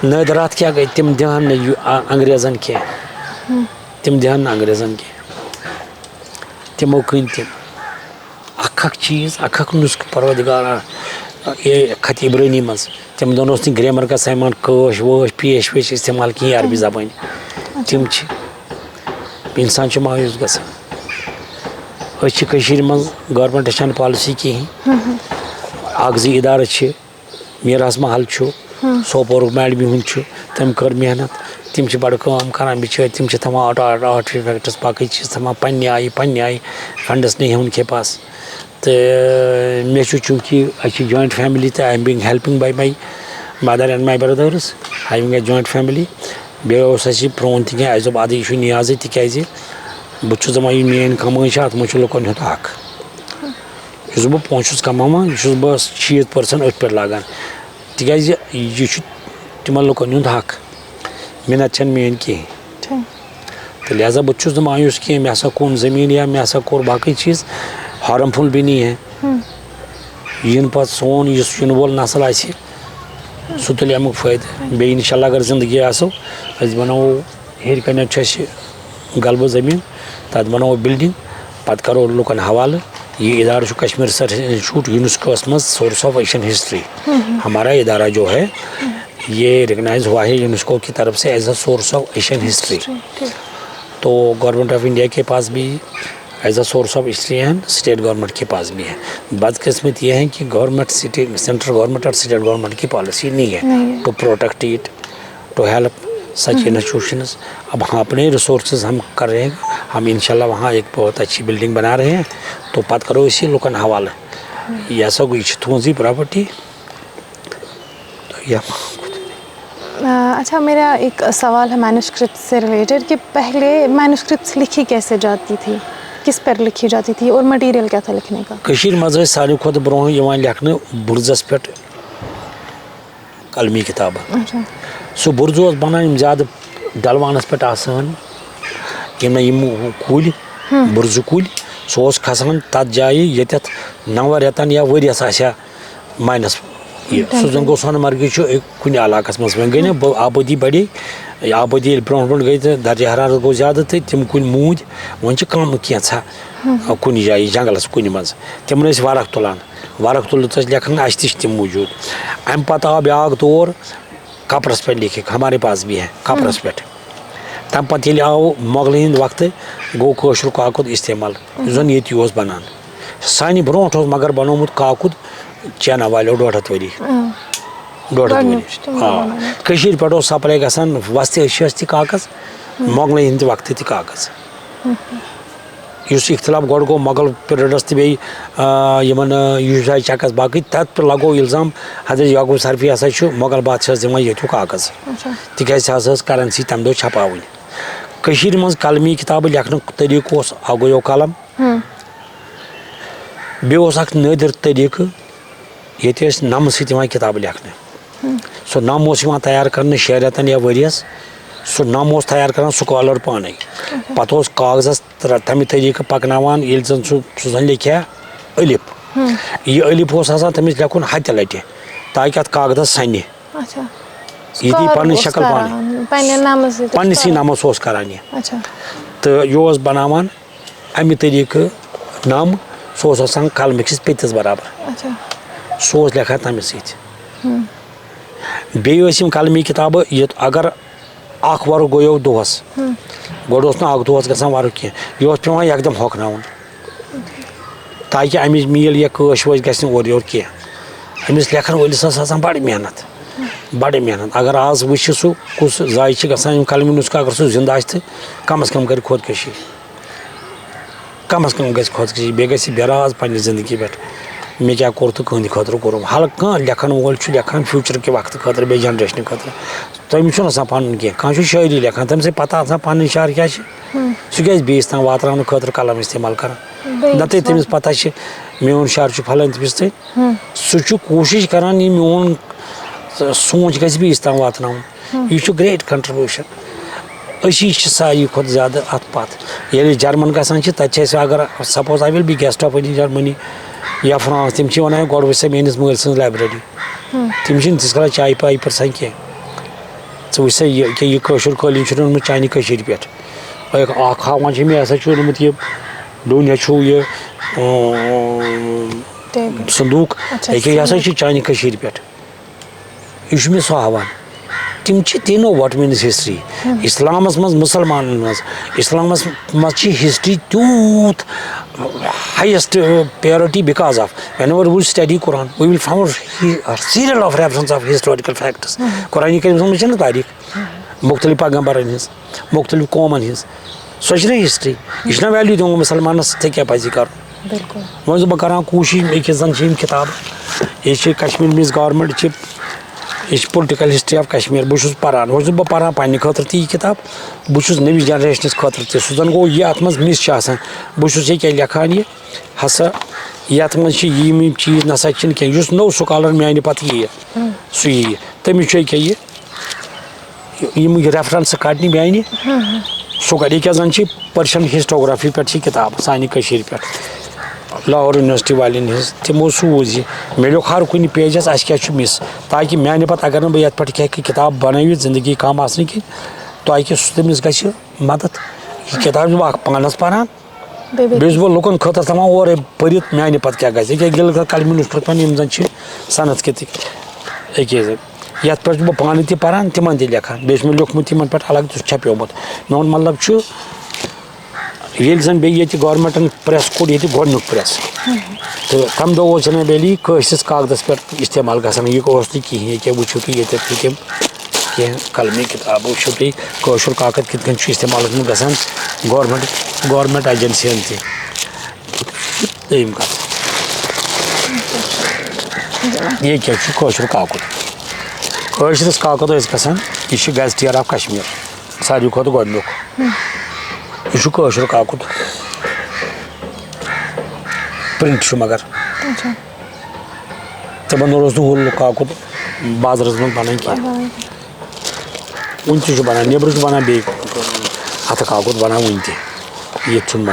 نٲدرات کیٛاہ گٔے تِم دِہن نہٕ انگریزن کینٛہہ تِم دِہن نہٕ انگریزن کینٛہہ تِمو کٕنۍ تِم اکھ چیٖز اکھ نُسخہٕ پروردِگارا خط عبرٲنی منٛز تِمن دۄہن اوس نہٕ گریمر کا سامان کٲش وٲش پیش ویش استعمال کِہیٖنۍ عربی زبٲنۍ تِم چھِ اِنسان چھُ مایوٗس گژھان أسۍ چھِ کٔشیٖرِ منٛز گورمنٹس چھنہٕ پالسی کِہیٖنۍ اکھ زٕ اِدارٕ چھِ میٖراث محل چھُ سوپورُک میڈمی ہُنٛد چھُ تٔمۍ کٔر محنت تِم چھِ بڑٕ کٲم کران بِچٲرۍ تِم چھِ تھاوان آرٹِفیکٹس باقٕے چیٖز تھاوان پننہِ آیہِ فنڈس نہیں ہے ان کے پاس تہٕ مےٚ چھُ چوٗنٛکہِ اَسہِ چھِ جویِنٹ فیملی تہٕ I am being helping by my mother and my brothers having a joint family بیٚیہِ اوس اَسہِ پرٛون تہِ کینٛہہ اَسہِ دوٚپ اَدٕ یہِ چھُ نیازٕے تِکیازِ بہٕ چھُس دَپان یہِ میٲنۍ کمٲے چھِ اَتھ منٛز چھُ لُکن ہُنٛد حق یُس بہٕ پونٛسہٕ چھُس کماوان یہِ چھُس بہٕ 60% أتھۍ پٮ۪ٹھ لاگان تِکیازِ یہِ چھُ تِمن لُکن ہُنٛد حق مِنت چھنہٕ میٲنۍ کِہیٖنۍ تہٕ لہٰذا بہٕ چھُس نہٕ مایوٗس کینٛہہ مےٚ ہسا کُن زٔمیٖن یا مےٚ ہسا کوٚر باقٕے چیٖز ہارمفُل بھی نہیں ہے یِنہٕ پتہٕ سون یُس یِنہٕ وول نسل آسہِ سُہ تُلہِ امیُک فٲیدٕ بیٚیہِ اِنشاء اللہ اگر زندگی آسو أسۍ بناوو ہیٚرِ کَنٮ۪تھ چھُ اَسہِ غلبہٕ زٔمیٖن تَتھ بناوو بِلڈِنٛگ پتہٕ کرو لُکن حوالہٕ یہ ادارہ چھُ کشمیر ریسرچ انسٹیٹیوٹ یونیسکوس منٛز سورس آف ایشین ہسٹری ہمارا ادارہ جو ہے یہ ریکگنائز ہوا ہے یونیسکو کی طرف سے as a source of Asian history تو گورنمنٹ آف انڈیا کے پاس بھی as a source of history ہے اسٹیٹ گورنمنٹ کے پاس بھی ہے بدقسمت یہ ہے کہ گورنمنٹ سینٹرل گورنمنٹ اور اسٹیٹ گورنمنٹ کی پالیسی نہیں ہے to protect it to help such institutions اب ہم اپنے ریسورسز ہم کر رہے ہیں ہم انشاءاللہ وہاں ایک بہت اچھی بلڈنگ بنا رہے ہیں تو پتہ کرو اسی لوکن حوالہ یہ سا یہ تہذی پراپرٹی تو یہ اچھا میرا ایک سوال ہے مینوسکرپٹ سے ریلیٹڈ کہ پہلے مینوسکرپٹس لکھی کیسے جاتی تھی کس پر لکھی جاتی تھی اور مٹیریل کیا تھا لکھنے کا کشیر مز ساروی کھت برو یوان لکھنے برزس پہ قلمی کتاب سہ برز بنان زیادہ ڈلوانس پہ آسان کل برز کل سہ کھسان تر جائیں یتھ 9 ریتن یا ؤریس آسیا ماینس یہ سو زن گو سون مرگی کن علاقس مز وۄنۍ گٔے نا آبٲدی بڑے آبٲدی ییٚلہِ برونٛٹھ برونٛٹھ گٔے تہٕ درجہ حرارت گوٚو زیادٕ تہٕ تِم کُلۍ موٗدۍ وۄنۍ چھِ کم کینٛژھا کُنہِ جایہِ جنگلس کُنہِ منٛز تِمن ٲسۍ ورق تُلان ورق تُلِتھ ٲسۍ لیکھان اَسہِ تہِ چھِ تِم موٗجوٗد اَمہِ پتہٕ آو بیٛاکھ دور کپرس پٮ۪ٹھ لیکھِکھ ہمارے پاس بھی ہے کپرس پٮ۪ٹھ تمہِ پتہٕ ییٚلہِ آو مۄغلن ہٕنٛدِ وقتہٕ گوٚو کٲشُر کاکُد استعمال یُس زن ییٚتی اوس بنان سانہِ برونٛٹھ اوس مگر بنومُت کاکُد چینا والیو 150 ؤری 150 ؤری آ کٔشیٖرِ پٮ۪ٹھ اوس سپلاے گژھان وستہِ ٲسِیَس تہِ کاغذ مۄغلن ہٕنٛدِ وقتہٕ تہِ کاغذ یُس اختلاف گۄڈٕ گوٚو مۄغل پیٖریڈس تہٕ بیٚیہِ یِمن یوٗجاے چکس باقٕے تتھ پٮ۪ٹھ لگوو الزام حضرت یعقوب سرفی ہسا چھُ مۄغل بادشاہس دِوان ییٚتیُک کاغذ تِکیازِ سُہ ہسا ٲس کرنسی تمہِ دۄہ چھپاوٕنۍ کٔشیٖرِ منٛز قلمی کِتابہٕ لیکھنُک طریٖقہٕ اوس اکھ گوٚو قلم بیٚیہِ اوس اکھ نٲدِر طریٖقہٕ ییٚتہِ ٲسۍ نمہٕ سۭتۍ یِوان کِتابہٕ لیکھنہٕ سُہ نم اوس یِوان تیار کرنہٕ 6 رٮ۪تن یا ؤرِیس سُہ نم اوس تیار کران سکالر پانے پتہٕ اوس کاغذس تمہِ طریٖقہٕ پکناوان ییٚلہِ زن سُہ زن لیکھِ ہا ألِف یہِ ألِف اوس آسان تٔمِس لیکھُن ہتہِ لٹہِ تاکہِ اتھ کاغذس سنہِ یہِ دی پنٕنۍ شکل پانے پننسٕے نمس اوس کران یہِ تہٕ یہِ اوس بناوان امہِ طریٖقہٕ نم سُہ اوس آسان قلمہٕ کِس پیٚتِس برابر سُہ اوس لیکھان تمہِ سۭتۍ بیٚیہِ ٲسۍ یِم قلمی کِتابہٕ ییٚتہِ اگر اکھ ورُق گوٚیو دۄہس گۄڈٕ اوس نہٕ اکھ دۄہس گژھان ورُق کینٛہہ یہِ اوس پیٚوان یکدم ہۄکھناوُن تاکہِ امِچ میٖل یا کٲش وٲش گژھِ نہٕ اورٕ یورٕ کینٛہہ أمِس لیکھن وٲلِس ٲس آسان بڑٕ محنت اگر آز وٕچھِ سُہ کُس زایہِ چھِ گژھان یِم قلمی نُسخہٕ اگر سُہ زندٕ آسہِ تہٕ کم از کم کرِ خۄدکٔشی گژھِ خۄدکٔشی بیٚیہِ گژھِ بے راز پننہِ زندگی پٮ۪ٹھ مےٚ کیٛاہ کوٚر تہٕ کٕہٕنٛدِ خٲطرٕ کوٚرُم کانٛہہ لیکھن وول چھُ لیکھان فیوٗچر کہِ وقتہٕ خٲطرٕ بیٚیہِ جنریشنہِ خٲطرٕ تٔمِس چھُنہٕ آسان پنُن کینٛہہ کانٛہہ چھُ شٲعری لیکھان تٔمِس چھِ پتہ آسان پنٕنۍ شعر کیٛاہ چھِ سُہ کیٛازِ بیٚیِس تام واتراونہٕ خٲطرٕ قلم استعمال کران نتہٕ تٔمِس پتہ چھِ میون شعر چھُ فلٲنۍ تٔمِس تانۍ سُہ چھُ کوٗشش کران یہِ میون سونٛچ گژھِ بیٚیِس تام واتناوُن یہِ چھُ گریٹ کنٹربیوٗشن أسی چھِ ساروی کھۄتہٕ زیادٕ اتھ پتھ ییٚلہِ جرمن گژھان چھِ تتہِ چھِ أسۍ اگر suppose I will be guest of any Germany یا فرانس تِم چھِ ونان گۄڈٕ وٕچھ سا میٲنِس مٲلۍ سٕنٛز لایبرٔری تِم چھِنہٕ تِژھ کالس چایہِ پاے پرژھان کینٛہہ ژٕ وٕچھ سا یہِ کٲشُر قٲلیٖن چھُنہٕ اوٚنمُت چانہِ کٔشیٖرِ پٮ۪ٹھ اکھ ہاوان چھِ مےٚ ہسا چھُ اوٚنمُت یہِ ڈوٗنیا چھُو یہِ صندوٗق ییٚکیٛاہ یہِ ہسا چھُ چانہِ کٔشیٖرِ پٮ۪ٹھ یہِ چھُ مےٚ سُہ ہاوان تِم چھِ they know what means history اسلامس منٛز مُسلمانن منٛز اسلامس منٛز چھِ ہسٹری تیوٗت highest purity because of whenever we study Quran we will found serial of reference of historical facts قرآنہِ کریٖمس منٛز چھِ نہ تٲریٖخ مُختٔلِف پیغمبرن ہٕنٛز مُختٔلِف قومن ہٕنٛز سۄ چھِ نہ ہسٹری یہِ چھُ نہ ویلیوٗ دِوان مُسلمانس ژےٚ کیٛاہ پزی کرُن وۄنۍ چھُس بہٕ کران کوٗشش أکِس زن چھِ یِم کِتابہٕ یہِ چھِ کشمیٖر مِس گورمنٹ چھِ یہِ چھِ پُلٹِکل ہسٹری آف کشمیٖر بہٕ چھُس پران وۄنۍ چھُس بہٕ پران پننہِ خٲطرٕ تہِ یہِ کِتاب بہٕ چھُس نٔوِس جنریشنس خٲطرٕ تہِ سُہ زن گوٚو یہِ اتھ منٛز مِس چھِ آسان بہٕ چھُس ییٚکیٛاہ لیکھان یہِ ہسا یتھ منٛز چھِ یِم چیٖز نسا چھِنہٕ کینٛہہ یُس نوٚو سکالر میانہِ پتہٕ یِیہِ سُہ یِیہِ تٔمِس چھُ ییٚکیٛاہ یِم ریفرنسہٕ کڑنہِ میانہِ سُہ کڑِ ییٚکیٛاہ زن چھِ پٔرشن ہسٹوگرافی پٮ۪ٹھ چھِ کِتاب سانہِ کٔشیٖرِ پٮ۪ٹھ لاہور یونیورسٹی والٮ۪ن ہٕنٛز تِمو سوٗز یہِ مےٚ لیوٚکھ ہر کُنہِ پیجس اَسہِ کیٛاہ چھُ مِس تاکہِ میانہِ پتہٕ اگر نہٕ بہٕ یتھ پٮ۪ٹھ ہیٚکہٕ کِتاب بنٲوِتھ زندگی کم آسنہٕ کِنۍ تاکہِ سُہ تٔمِس گژھِ مدد یہِ کِتاب چھُس بہٕ اکھ پانس پران بیٚیہِ چھُس بہٕ لُکن خٲطرٕ تھاوان اورے پٔرِتھ میانہِ پتہٕ کیٛاہ گژھِ ییٚکیٛاہ گِل قلمی نُسخہٕ یِم زن چھِ سنسکرتٕکۍ ییٚکیٛاہ یتھ پٮ۪ٹھ چھُس بہٕ پانہٕ تہِ پران تِمن تہِ لیکھان بیٚیہِ چھُ مےٚ لیوٚکھمُت یِمن پٮ۪ٹھ الگ تہِ چھپیومُت میون مطلب چھُ ییٚلہِ زن بیٚیہِ ییٚتہِ گورمنٹن پریس کوٚر ییٚتہِ گۄڈنیُک پریس تہٕ تمہِ دۄہ اوس جناب علی کٲشرِس کاغذس پٮ۪ٹھ استعمال گژھان یہِ اوس نہٕ کِہینۍ ییٚکیٛاہ وٕچھِو تُہۍ ییٚتٮ۪تھ تہِ تِم کینٛہہ قلمی کِتابہٕ وٕچھِو تُہۍ کٲشُر کاکد کِتھ کٔنۍ چھُ استعمال اوسمُت گژھان گورمنٹ ایجنسین تہِ دوٚیِم کتھ ییٚکیٛاہ چھُ کٲشُر کاکُد کٲشرِس کاکُد ٲسۍ گژھان یہِ چھُ گیزٹیر آف کشمیٖر ساروی کھۄتہٕ گۄڈنیُک یہِ چھُ کٲشُر کاکُد پرنٹ چھُ مگر تِمن اوس نہٕ ہُہ کاکُد بازرس منٛز بنان کینٛہہ وُنہِ تہِ چھُ بنان نیبرٕ چھُ بنان بیٚیہِ ہتھٕ کاکُد بنان وُنہِ تہِ ییٚتہِ چھُنہٕ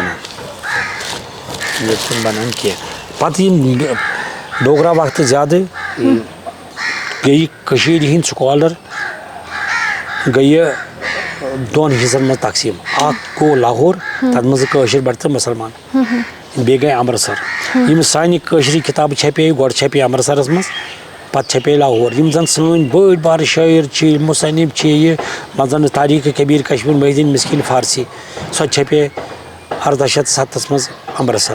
بنان کینٛہہ پتہٕ یِم ڈوگرا وقتہٕ زیادٕ گئی کشیر ہند سکالر گئی دون حصن مز تقسیم اخ گو لاہور تر مز قشر بڑھ تو مسلمان بیٚیہِ گٔے امرتسر یم سانہِ کٲشرِ کِتابہٕ چھپے گۄڈٕ چھپے امرتسرس منٛز پتہٕ چھپے لاہور یم زن سٲنۍ بٔڑۍ بارٕ شٲعر چھِ مُصنِف چھِ یہِ مان زن تاریخ کبیر کشمیر محی الدین مسکین فارسی سۄ چھپے 1807 منٛز امرتسر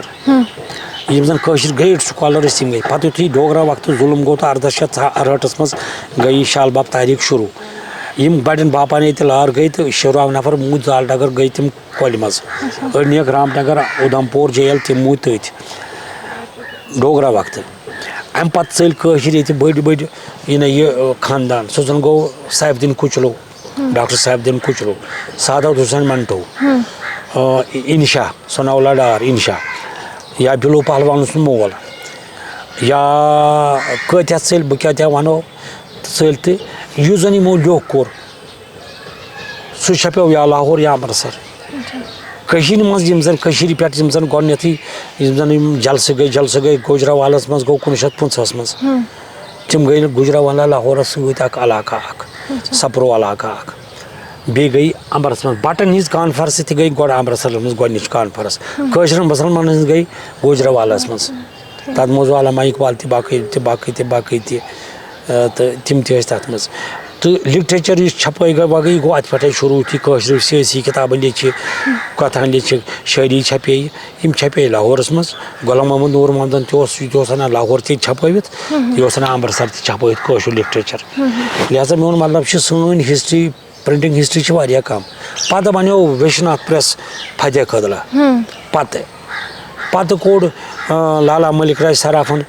یم زن کٲشر گریٹ سکالر ٲسۍ تِم گٔے پتہٕ یُتھُے ڈوگرا وقتہٕ ظُلم گوٚو تہٕ 1868 منٛز گٔے شال باب تحریٖک شروٗع یم بڑٮ۪ن باپن ییٚتہِ لار گٔے تہٕ 16 نفر موٗدۍ زال ڈگر گٔے تِم کۄلہِ منٛز أڑۍ نِیَکھ رامنگر اُدھمپور جیل تِم موٗدۍ تٔتھۍ ڈوگرا وقتہٕ امہِ پتہٕ ژٔلۍ کٲشِر ییٚتہِ بٔڑۍ بٔڑۍ یہِ خاندان سُہ زن گوٚو safe Uddin کُچلوٗ doctor safe Uddin کُچلوٗ سعادت حسین منٹو انشا سوناولا ڈار انشا یا بِلوٗ پہلوان سُنٛد مول یا کۭتیاہ ژٔلۍ بہٕ کۭتیاہ وَنو ژٔلۍ تہٕ یُس زن یِمو لیوٚکھ کوٚر سُہ چھپیو یا لاہور یا امرتسر کٔشیٖرِ منٛز یِم زن کٔشیٖرِ پٮ۪ٹھ یِم زن گۄڈنٮ۪تھٕے یِم زن یِم جلسہٕ گٔے گُجراوالس منٛز گوٚو 1950 منٛز تِم گٔے گُجراوالا لاہورس سۭتۍ اکھ علاقہٕ اکھ سپرو علاقہٕ اکھ بیٚیہِ گٔے امرتسرس منٛز بٹن ہِنٛز کانفرنس تہِ گٔے گۄڈٕ امرتسرس منٛز گۄڈنِچ کانفرنس کٲشرٮ۪ن مُسلمانن ہِنٛز گٔے گُجراوالس منٛز تتھ منٛز اوس علامہ اقبال تہِ باقٕے تہِ تہٕ تِم تہِ ٲسۍ تتھ منٛز تہٕ لِٹریچر یُس چھپٲے گٔے وگٔے گوٚو اتہِ پٮ۪ٹھے شروٗع یُتھُے کٲشرِ سیٲسی کِتابہٕ لیٚچھِ کتھاہ لیٚچھِ شٲعری چھپے یِم چھپے لاہورس منٛز غلام محمد نوٗر محمدن تہِ اوس یہِ تہِ اوس انان لاہور تہِ چھپٲوِتھ یہِ اوس انان امرتسر تہِ چھپٲوِتھ کٲشُر لِٹریچر لہٰذا میون مطلب چھُ سٲنۍ ہسٹری پرنٹنگ ہسٹری چھِ واریاہ کم پتہٕ بنیو وشناتھ پریس فتح قدلہ پتہٕ کوٚڑ لالا ملک راج سرافن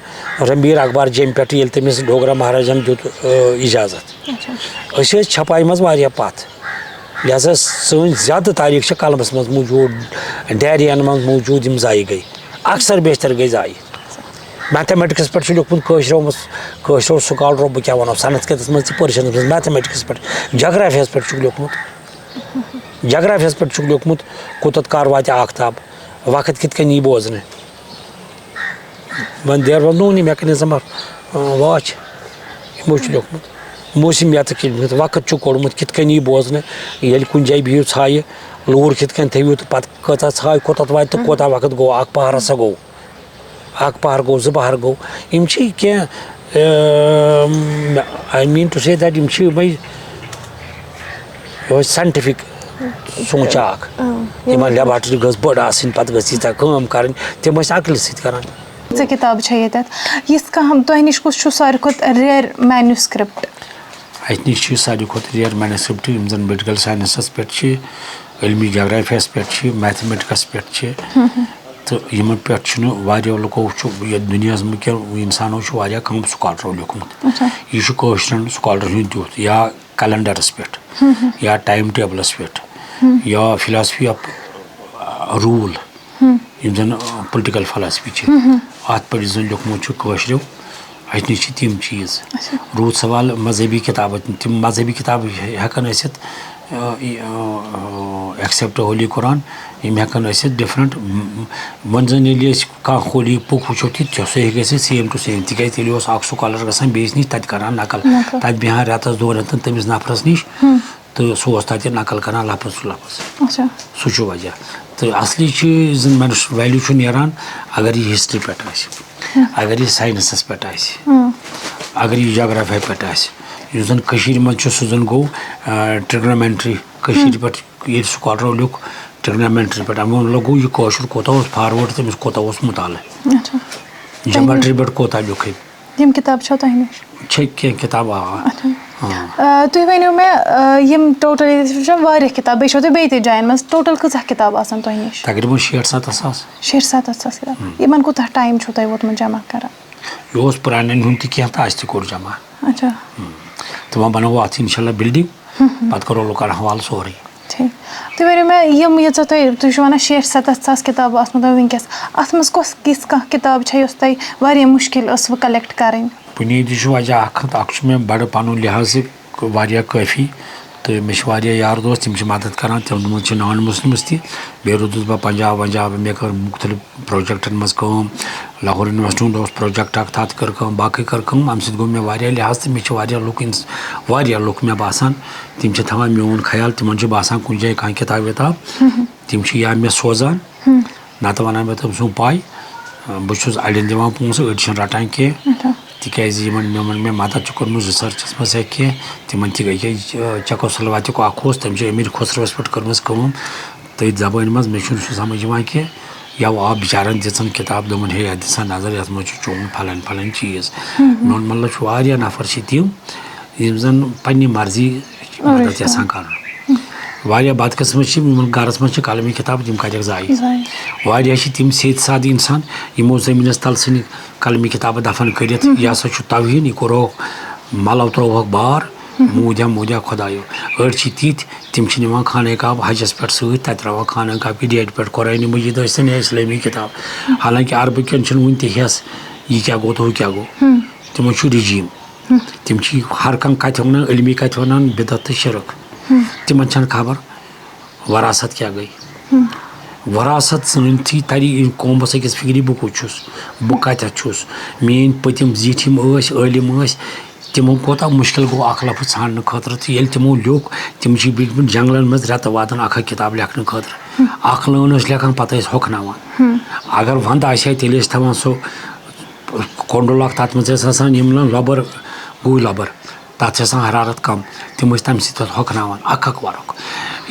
رنبیر اخبار جیٚمہِ پٮ۪ٹھ ییٚلہِ تٔمِس ڈوگرا مہاراجن دیُت اجازت أسۍ ٲسۍ چھپایہِ منٛز واریاہ پتھ لہٰذا سٲنۍ زیادٕ تٲریٖخ چھِ قلمس منٛز موٗجوٗد ڈیرین منٛز موٗجوٗد یِم ضایہِ گٔے اکثر بیشتر گٔے ضایہِ میتھمیٹکس پٮ۪ٹھ چھُ لیوٚکھمُت کٲشرو سکالرو بہٕ کیٛاہ وَنو سنسکرتس منٛز تہِ پٔرشنس منٛز میتھمیٹکس پٮ۪ٹھ جگرافیَس پٮ۪ٹھ چھُکھ لیوٚکھمُت کوٚتتھ کر واتہِ آختاب وقت کِتھ کٔنۍ یی بوزنہٕ وۄنۍ there was no mechanism of watch یِمو چھُ لیوٚکھمُت موسمیاتُک لیوٚکھمُت وقت چھُ کوٚڑمُت کِتھ کٔنۍ یی بوزنہٕ ییٚلہِ کُنہِ جایہِ بِہِو ژھایہِ لوٗر کِتھ کٔنۍ تھٲیِو تہٕ پتہٕ کۭژاہ ژھاے کوٚتتھ واتہِ تہٕ کوتاہ وقت گوٚو اکھ پہر ہسا گوٚو اکھ پہر گوٚو زٕ پہر گوٚو یِم چھِ کینٛہہ آی میٖن ٹُو سے دیٹ یِم چھِ یِمے یِہوے ساینٹِفِک سونٛچا اکھ یِمن لیبارٹری گٔژھ بٔڑ آسٕنۍ پتہٕ گٔژھ ییٖژاہ کٲم کرٕنۍ تِم ٲسۍ عقلہِ سۭتۍ کران کتاب چھےٚ ییٚتٮ۪تھ یِژھ کانٛہہ تۄہہِ نِش کُس چھُ ساروی کھۄتہٕ ریئر مینیوسکرپٹ اَسہِ نِش چھِ ساروی کھۄتہٕ ریئر مینیوسکرپٹ یِم زن میڈِکل ساینسس پٮ۪ٹھ چھِ علمی جگرافیَس پٮ۪ٹھ چھِ میتھمیٹکس پٮ۪ٹھ چھِ تہٕ یِمن پٮ۪ٹھ چھُنہٕ واریاہو لُکو چھُ یتھ دُنیاہس منٛز کٮ۪ن اِنسانو چھُ واریاہ کم سکالرو لیوٚکھمُت یہِ چھُ کٲشرٮ۪ن سکالرن ہُنٛد تیُتھ یا کیلنڈرس پٮ۪ٹھ یا ٹایم ٹیبلس پٮ۪ٹھ یا فلاسفی آف روٗل یِم زن پُلٹِکل فلاسفی چھِ اتھ پٮ۪ٹھ یُس زن لیوٚکھمُت چھُ کٲشرٮ۪و اَسہِ نِش چھِ تِم چیٖز روٗد سوال مذہبی کِتابہٕ تِم مذہبی کِتابہٕ ہٮ۪کن ٲسِتھ ایکسیپٹ ہولی قرآن یِم ہٮ۪کن ٲسِتھ ڈِفرنٹ وۄنۍ زن ییٚلہِ أسۍ کانٛہہ ہولی بُک وٕچھو تہِ سُہ ہیٚکہِ گٔژھِتھ سیم ٹُو سیم تِکیٛازِ تیٚلہِ اوس اکھ سکالر گژھان بیٚیِس نِش تتہِ کران نقل تتہِ بیٚہان رٮ۪تس دۄن رٮ۪تن تٔمِس نفرس نِش تہٕ سُہ اوس تتہِ نقل کران لفظ ٹُو لفظ سُہ چھُ وجہ تہٕ اصلی چھُ یُس زن ویلیوٗ چھُ نیران اگر یہِ ہسٹری پٮ۪ٹھ آسہِ اگر یہِ ساینسس پٮ۪ٹھ آسہِ اگر یہِ جگرافیا پٮ۪ٹھ آسہِ یُس زن کٔشیٖرِ منٛز چھُ سُہ زن گوٚو ٹرٛگنومینٹری کٔشیٖرِ پٮ۪ٹھ ییٚلہِ سکالرو لیوٚکھ ٹرٛگنومینٹری پٮ۪ٹھ امیُک مطلب گوٚو یہِ کٲشُر کوتاہ اوس فاروٲڈ تٔمِس کوتاہ اوس مُطالعہٕ جیومیٹری پٮ۪ٹھ کوتاہ لیوٚکھ أمۍ یِم کِتابہٕ چھو تۄہہِ نِش چھِ کینٛہہ کِتابہٕ تُہۍ ؤنِو مےٚ یِم ٹوٹلی چھِ واریاہ کِتاب بیٚیہِ چھو تۄہہِ بیٚیہِ تہِ جایَن منٛز ٹوٹل کۭژاہ کِتابہٕ آسان تۄہہِ نِش تقریٖباً 60-70 ساس 60-70 ساس کِتاب یِمن کوٗتاہ ٹایم چھُو تۄہہِ ووتمُت جمع کران یہِ اوس پرانٮ۪ن ہُنٛد تہِ کینٛہہ تہٕ اَسہِ تہِ کوٚر جمع اچھا تہٕ وۄنۍ بناوو اتھ انشاء اللہ بِلڈِنگ پتہٕ کرو لُکن حوالہٕ سورُے ٹھیٖک تُہۍ ؤنِو مےٚ یِم ییٖژاہ تُہۍ چھِو وَنان 60-70 ساس کِتابہٕ آسنو تۄہہِ وٕنکیٚس اَتھ منٛز کۄس یِژھ کانٛہہ کِتاب چھےٚ یۄس تۄہہِ واریاہ مُشکِل ٲسوٕ کلیکٹ کَرٕنۍ بُنیٲدی چھُ وجہ اکھ چھُ مےٚ بڑٕ پنُن لحاظ واریاہ کٲفی تو مےٚ یار دوست تِم چھِ مدد کران تِمن منٛز چھِ نان مسلمٕز تہِ بیٚیہِ روٗدُس بہٕ پنجاب مےٚ کٔر مختلف پروجیکٹن منٛز کٲم لاہور یونیورسٹی ہُنٛد اوس پروجیکٹ اکھ تتھ کٔر کٲم باقٕے کٔر کٲم اَمہِ سۭتۍ گوٚو مےٚ واریاہ لحاظ تہٕ مےٚ چھِ واریاہ لُکھ مےٚ باسان تِم چھِ تھاوان میون خیال تِمن چھُ باسان کُنہِ جایہِ کانٛہہ کِتاب وِتاب تِم چھِ یا مےٚ سوزان نتہٕ ونان مےٚ تٔمۍ سُنٛد پاے بہٕ چھُس اڑٮ۪ن دِوان پونٛسہٕ أڑۍ چھِنہٕ رٹان کینٛہہ تِکیازِ یِمن مےٚ مدد چھُ کوٚرمُت رِسٔرچس منٛز یا کینٛہہ تِمن تہِ گٔے چیکوسلواکیُک اکھ اوس تٔمۍ چھِ أمیٖر خسروَس پٮ۪ٹھ کٔرمٕژ کٲم تٔتھۍ زبٲنۍ منٛز مےٚ چھُنہٕ سُہ سمجھ یِوان کینٛہہ یا آو بِچارن دِژن کِتاب دوٚپُن ہے یتھ دِ سا نظر یتھ منٛز چھُ چون پھلٲنۍ چیٖز میون مطلب چھُ واریاہ نفر چھِ تِم یِم زن پننہِ مرضی مدد یژھان کرُن واریاہ بدقٕسمت چھِ یِمن گرس منٛز چھِ قلمی کِتاب تِم کتٮ۪کھ زایہِ واریاہ چھِ تِم سیٚدۍ سادٕ اِنسان یِمو زٔمیٖنس تل ژھٕنہِ قلمی کِتابہٕ دفن کٔرِتھ یہِ ہسا چھُ توہیٖن یہِ کوٚرہوکھ ملو ترٛووہوکھ بار موٗدیا خۄدایو أڑۍ چھِ تِتھۍ تِم چھِ نِوان خانہ کعبہ حجس پٮ۪ٹھ سۭتۍ تتہِ ترٛاوان خانہ کعبہ کہِ ڈیٹہِ پٮ۪ٹھ قرآنِ مجیٖد ٲسۍتن یا اسلٲمی کِتاب حالانکہِ عربہٕ کٮ۪ن چھُنہٕ وُنہِ تہِ ہٮ۪س یہِ کیٛاہ گوٚو تہٕ ہُہ کیٛاہ گوٚو تِمن چھُ رِجیٖم تِم چھِ ہر کانٛہہ کتھِ ونان علمی کتھِ ونان بدعت تہٕ شرک تِمن چھنہٕ خبر وراثت کیٛاہ گٔے وراثت ژھٕنتھٕے تری قومس أکِس فکرِ بہٕ کوٚت چھُس بہٕ کتٮ۪تھ چھُس میٲنۍ پٔتِم زِٹھۍ یِم ٲسۍ عٲلِم ٲسۍ تِمو کوتاہ مُشکِل گوٚو اکھ لفظ ژھانڈنہٕ خٲطرٕ تہٕ ییٚلہِ تِمو لیوٚکھ تِم چھِ بیٖٹھمٕتۍ جنگلن منٛز رٮ۪تہٕ وادن اکھ کِتاب لیکھنہٕ خٲطرٕ اکھ لٲن ٲسۍ لیکھان پتہٕ ٲسۍ ہۄکھناوان اگر ونٛدٕ آسہِ ہا تیٚلہِ ٲسۍ تھاوان سُہ کۄنٛڈل اکھ تتھ منٛز ٲسۍ آسان یِم لۄبر گوٗلۍ لۄبر تتھ چھِ آسان حرارت کم تِم ٲسۍ تمہِ سۭتۍ تتھ ہۄکھناوان اکھ ورُک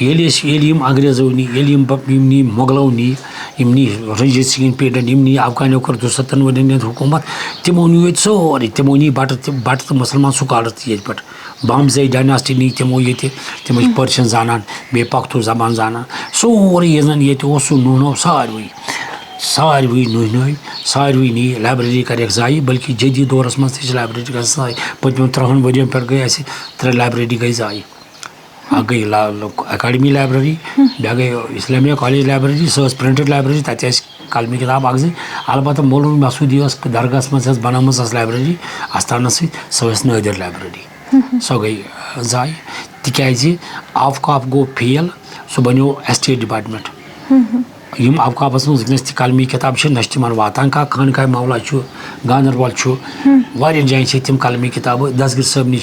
ییٚلہِ یِم انگریزو نی ییٚلہِ یِم نی مۄغلو نی یِم نی رنجیت سنگن پیٖرڈن یِم نی افغانیو کوٚر 270 ؤرین ہُنٛد حکوٗمت تِمو نی ییٚتہِ سورُے تِمو نی بٹہٕ تہٕ مُسلمان سکالر تہِ ییٚتہِ پٮ۪ٹھ بامزے ڈایناسٹی نی تِمو ییٚتہِ تِم ٲسۍ پٔرشن زانان بیٚیہِ پختوٗ زبان زانان سورُے یہِ زن ییٚتہِ اوس سُہ نوٗنو ساروٕے نُہنٲوۍ ساروٕے نی لایبرری کریکھ ضایہِ بلکہِ جدید دورس منٛز تہِ چھِ لایبرری گژھان ضایہِ پٔتمٮ۪ن 3 ؤرین پٮ۪ٹھ گٔے اَسہِ 3 لایبرری گٔے ضایہِ اکھ گٔے اکیڈمی لایبرری بیٛاکھ گٔے اسلامیا کالیج لایبرری سۄ ٲس پرنٹڈ لایبرری تتہِ ٲسۍ قلمی کِتاب اکھ زٕ البتہ مولوی مسعوٗدی ٲس درگاہس منٛز ٲس بنٲومٕژ ٲس لایبرری استانس سۭتۍ سۄ ٲس نٲدِر لایبرری سۄ گٔے ضایہِ تِکیازِ اوقاف گوٚو فیل سُہ بنیو ایسٹیٹ ڈپارٹمنٹ یِم اوقافس منٛز وٕنکیٚنس تہِ قلمی کِتاب چھِ نہ چھِ تِمن واتان کانٛہہ خانقاہ مولا چھُ گاندربل چھُ واریاہن جاین چھِ تِم قلمی کِتابہٕ دسگیر صٲبنہِ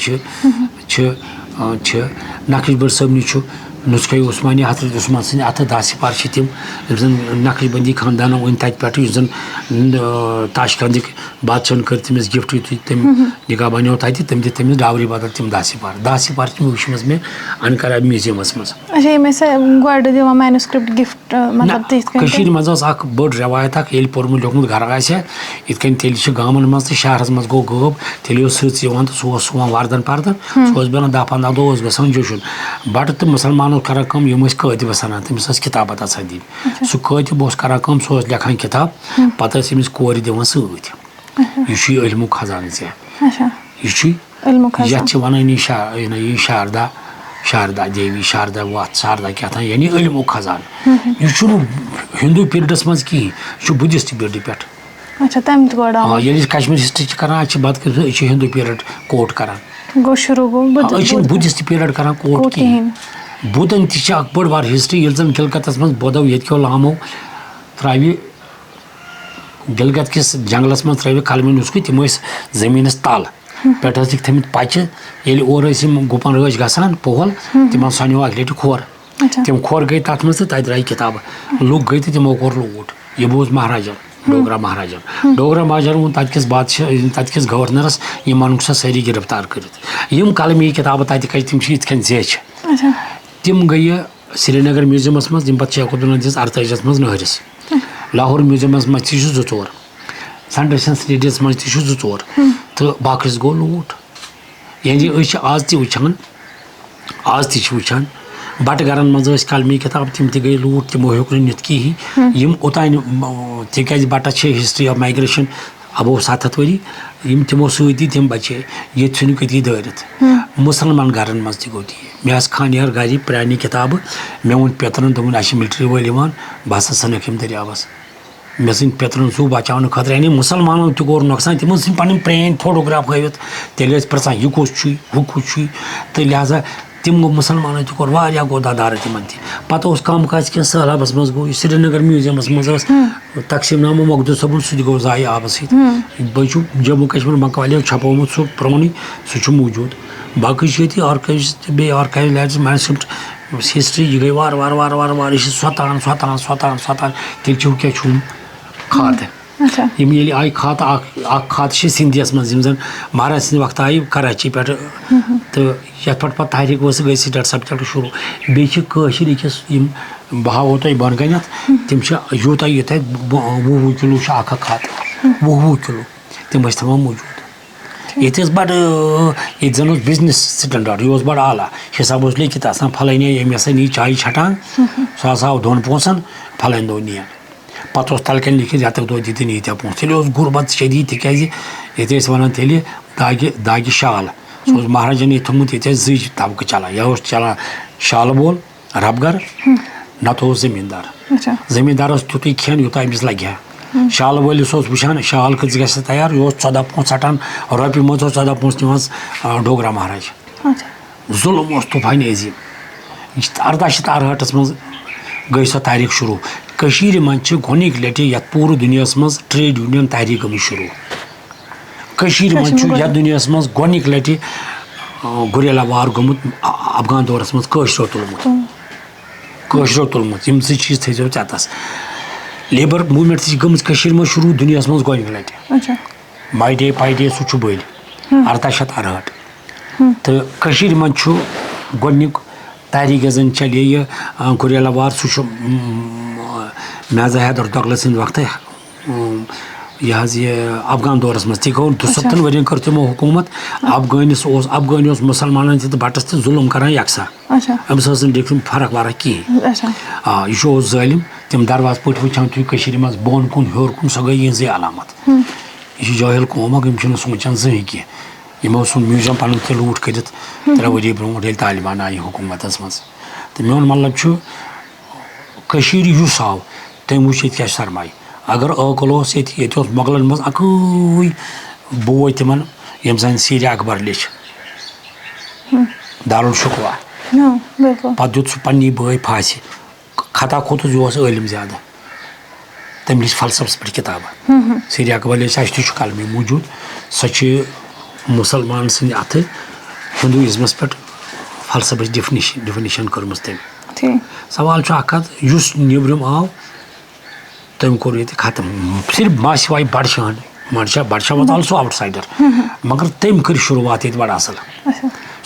چھِ نقش بٔڑ صٲبنہِ چھُ نسخے عثمانی حضرت عثمان سٕنٛدِ اَتھٕ 10 سِپار چھِ تِم یِم زن نقش بندی خاندانو أنۍ تتہِ پٮ۪ٹھ یُس زن تاشکندٕکۍ بادشاہن کٔر تٔمِس گفٹ یُتھُے تٔمۍ نِگاہ بنیو تتہِ تٔمۍ دِتۍ تٔمِس ڈاوری بدل تِم 10 سِپار چھِ وٕچھمٕژ مےٚ انکارا میوٗزیمس منٛز کٔشیٖرِ منٛز ٲس اکھ بٔڑ رٮ۪وایت اکھ ییٚلہِ پوٚرمُت لیوٚکھمُت گرٕ آسہِ ہا یِتھ کٔنۍ تیٚلہِ چھِ گامن منٛز تہٕ شہرس منٛز گوٚو غٲب تیٚلہِ اوس سٕژ یِوان تہٕ سُہ اوس سُوان وردن پردن سُہ اوس بیٚہوان 10-15 دۄہ اوس گژھان جوشُن بٹہٕ تہٕ مُسلمان اوس کران کٲم یِم ٲسۍ کٲتِبس انان تٔمِس ٲس کِتابہ آسان دِنۍ سُہ کٲتِب اوس کران کٲم سُہ اوس لیکھان کِتاب پتہٕ ٲسۍ أمِس کورِ دِوان سۭتۍ یہِ چھُے علمُک خزانہٕ ژےٚ یہِ چھُے یتھ چھِ ونان یہِ شاردا دیوی شاردا وتھ شاردا کیٛاہ تام یعنی علمُک خزانہٕ یہِ چھُنہٕ ہندوٗ پیٖرڈس منٛز کِہینۍ یہِ چھُ بدھسٹ پیٖرڈٕ پٮ۪ٹھ ییٚلہِ أسۍ کشمیٖر ہسٹری چھِ کران اَسہِ چھِ بدقٕسمت أسۍ چھِ ہندوٗ پیٖرڈ کوٹ کران أسۍ چھِنہٕ بدھسٹ پیٖرڈ کران کوٹ کِہینۍ بُدن تہِ چھِ اکھ بٔڑ بار ہسٹری ییٚلہِ زن گلگتس منٛز بودو ییٚتہِ کیو لامو ترٛاوِ گلگت کِس جنگلس منٛز ترٛٲوِکھ قلمی نُسخہٕ تِم ٲسۍ زٔمیٖنس تل پٮ۪ٹھ ٲسِکھ تھٲمٕتۍ پچہِ ییٚلہِ اورٕ ٲسۍ یِم گُپن رٲچھ گژھان پۄہل تِمن سۄنیو اکہِ لٹہِ کھۄر تِم کھۄر گٔے تتھ منٛز تہٕ تتہِ درٛایہِ کِتابہٕ لُکھ گٔے تہٕ تِمو کوٚر لوٗٹ یہِ بوٗز مہاراجن ڈوگرا مہاراجن ووٚن تتہِ کِس بادشاہ تتہِ کِس گورنرس یِم انُکھ سا سٲری گرفتار کٔرِتھ یِم قلمی کِتابہٕ تتہِ کَجہِ تِم چھِ یِتھ کٔنۍ زیچھِ تِم گٔیہِ سری نگر میوٗزیمس منٛز یِم پتہٕ شیخ عبداللہ دِژ 48 منٛز نٔہرِس لاہور میوٗزیمس منٛز تہِ چھِ 2-4 سینٹرل سٹیڈیس منٛز تہِ چھُ 2-4 تہٕ باقٕیس گوٚو لوٗٹ یعنی أسۍ چھِ آز تہِ چھِ وٕچھان بٹہٕ گرن منٛز ٲسۍ قلمی کِتاب تِم تہِ گٔے لوٗٹ تِمو ہیوٚک نہٕ نِتھ کِہینۍ یِم اوٚتانۍ تِکیازِ بٹس چھِ ہسٹری آف مایگریشن ابو 700 ؤری یِم تِمو سۭتی تِم بچے ییٚتہِ ژھٕنِکھ أتی دٲرِتھ مُسلمان گرن منٛز تہِ گوٚو تی مےٚ آسہٕ خانیار گرِ پرانہِ کِتابہٕ مےٚ ووٚن پیٚترن دوٚپُن اَسہِ چھِ ملٹری وٲلۍ یِوان بہٕ ہسا ژھٕنکھ یِم دٔریاوس مےٚ ژھٕنۍ پیٚترن سُہ بچاونہٕ خٲطرٕ یعنی مُسلمانو تہِ کوٚر نۄقصان تِمن ژھٕنۍ پنٕنۍ پرٲنۍ فوٹوگراف ہٲوِتھ تیٚلہِ ٲسۍ پرژھان یہِ کُس چھُے ہُہ کُس چھُے تہٕ لہٰذا تم گو مسلمان تہ کور واریاہ گو دادار تمن تہ پتہ اوس کم کاج کینٛہہ سہلابس منٛز گوٚو یہِ سرینگر میوٗزیمس منٛز ٲس تقسیٖم نامہ مقدوٗد صٲبُن سُہ تہِ گوٚو ضایع آبہٕ سۭتۍ بیٚیہِ چھُ جموں کشمیٖر مقالیو چھپومُت سُہ پرٛونُے سُہ چھُ موٗجوٗد باقٕے چھِ ییٚتہِ آرکایوز تہِ بیٚیہِ آرکایو لیڈٕز مینسکرپٹ ہسٹری یہِ گٔے وارٕ وارٕ وارٕ وارٕ وارٕ یہِ چھِ سۄتان تیٚلہِ چھُ کیٛاہ چھُ کھاتہٕ یِم ییٚلہِ آیہِ کھاتہٕ اکھ کھاتہٕ چھِ سِندھیَس منٛز یِم زَن مہاراج سٕنٛدِ وقتہٕ آیہِ کراچی پٮ۪ٹھٕ تہٕ یَتھ پٮ۪ٹھ پَتہٕ تحریٖک ؤژھ گٔے سٹیٹ سبجیکٹ شروٗع بیٚیہِ چھِ کٲشِر أکِس یِم بہٕ ہاوو تۄہہِ بۄنہٕ کَنٮ۪تھ تِم چھِ یوٗتاہ یوٗتاہ 20 کِلوٗ چھُ اکھ کھاتہٕ 20 کِلوٗ تِم ٲسۍ تھاوان موٗجوٗد ییٚتہِ ٲس بَڑٕ ییٚتہِ زَن اوس بِزنِس سٹینڈاڈ یہِ اوس بَڑٕ اعلیٰ حِساب اوس لیکھِتھ آسان پھلٲنۍ ییٚمۍ ہسا نی چایہِ چھٹان سُہ ہسا آو 2 پونٛسن پھلٲنۍ دۄہ نِیَن پتہٕ اوس تَلہٕ کَنۍ لیکھِتھ یَتھ دۄہ دِتِنۍ ییٖتیٛاہ پونٛسہٕ تیٚلہِ اوس غُربت شدیٖد تِکیٛازِ ییٚتہِ ٲسۍ وَنان تیٚلہِ داگہِ شال سُہ اوس مہاراجن ییٚتہِ تھوٚمُت ییٚتہِ ٲسۍ 2 طبقہٕ چلان یا اوس چلان شالہٕ وول ربگر نتہٕ اوس زٔمیٖندار اوس تیُتُے کھٮ۪ن یوٗتاہ أمِس لگہِ ہا شالہٕ وٲلِس اوس وٕچھان شال کۭتِس گژھِ تیار یہِ اوس 14 پونٛسہٕ ژَٹان رۄپیہِ منٛز اوس 14 پونٛسہٕ نِوان ڈوگرا مہاراج ظُلم اوس طوٗفانہِ عظیٖم 1868 منٛز گٔے سۄ تحریٖک شروٗع کٔشیٖرِ منٛز چھِ گۄڈنِکۍ لَٹہِ یَتھ پوٗرٕ دُنیاہَس منٛز ٹرٛیڈ یوٗنین تحریٖک گٔمٕژ شروٗع کٔشیٖرِ منٛز چھُ یَتھ دُنیاہَس منٛز گۄڈنِکۍ لَٹہِ گُریلا وار گوٚمُت افغان دورَس منٛز کٲشرو تُلمُت یِم 2 چیٖز تھٲیزیو ژےٚ لیبر موٗمینٹ تہِ چھِ گٔمٕژ کٔشیٖرِ منٛز شروٗع دُنیاہَس منٛز گۄڈنِکۍ لَٹہِ ماے ڈے پاے ڈے سُہ چھُ بٔلۍ 1868 تہٕ کٔشیٖرِ منٛز چھُ گۄڈنیُک تحریٖک یۄس زَن چلے یہِ گُریلا وار سُہ چھُ میرزا حیدر دۄگلہٕ سٕنٛدِ وقتہٕ یہِ حظ یہِ افغان دورَس منٛز تہِ گوٚو 70 ؤرۍیَن کٔر تِمو حکوٗمت افغٲنۍ اوس مُسلمانن تہِ تہٕ بَٹَس تہِ ظُلم کران یکساہ أمِس ٲس نہٕ لیکھِتھ فرق ورق کِہینۍ یہِ چھُ اوس ظٲلِم تِم دروازٕ پٲٹھۍ وٕچھان تُہۍ کٔشیٖرِ منٛز بۄن کُن ہیوٚر کُن سۄ گٔے یِہنٛزٕے علامت یہِ چھُ جٲہِل قوم اکھ یِم چھِنہٕ سونٛچان زٕہٕنۍ کینٛہہ یِمو ژھُن میوٗزیم پَنُن تہِ لوٗٹ کٔرِتھ 3 ؤری برونٛٹھ ییٚلہِ طالِبان آیہِ حکوٗمتَس منٛز تہٕ میون مطلب چھُ کٔشیٖرِ یُس آو تٔمۍ وٕچھ ییٚتہِ کیٛاہ چھُ سرمایہِ اگر عٲقل اوس ییٚتہِ اوس مۄغلن منٛز اَکٕے بوے تِمن ییٚمۍ زَن سیٖرِ اکبر لیٚچھ دارالشکوہ پتہٕ دیُت سُہ پنٛنی بٲے پھاسہِ خطا کھوٚتُس یہِ اوس عٲلِم زیادٕ تٔمۍ لیٚچھ فلسفس پٮ۪ٹھ کِتابہٕ سیٖرِ اکبر لیٚچھ اَسہِ تہِ چھُ قلمی موٗجوٗد سۄ چھِ مُسلمان سٕنٛدِ اَتھٕ ہِندوٗیزمس پٮ۪ٹھ فلسفٕچ ڈِفِنِشن کٔرمٕژ تٔمۍ سوال چھُ اکھ کَتھ یُس نیٚبرِم آو تٔمۍ کوٚر ییٚتہِ ختم صرف سِواے بڈشاہن بڈشاہ واز آلسو آوُٹ سایڈر مگر تٔمۍ کٔر شروٗعات ییٚتہِ بڑٕ اَصٕل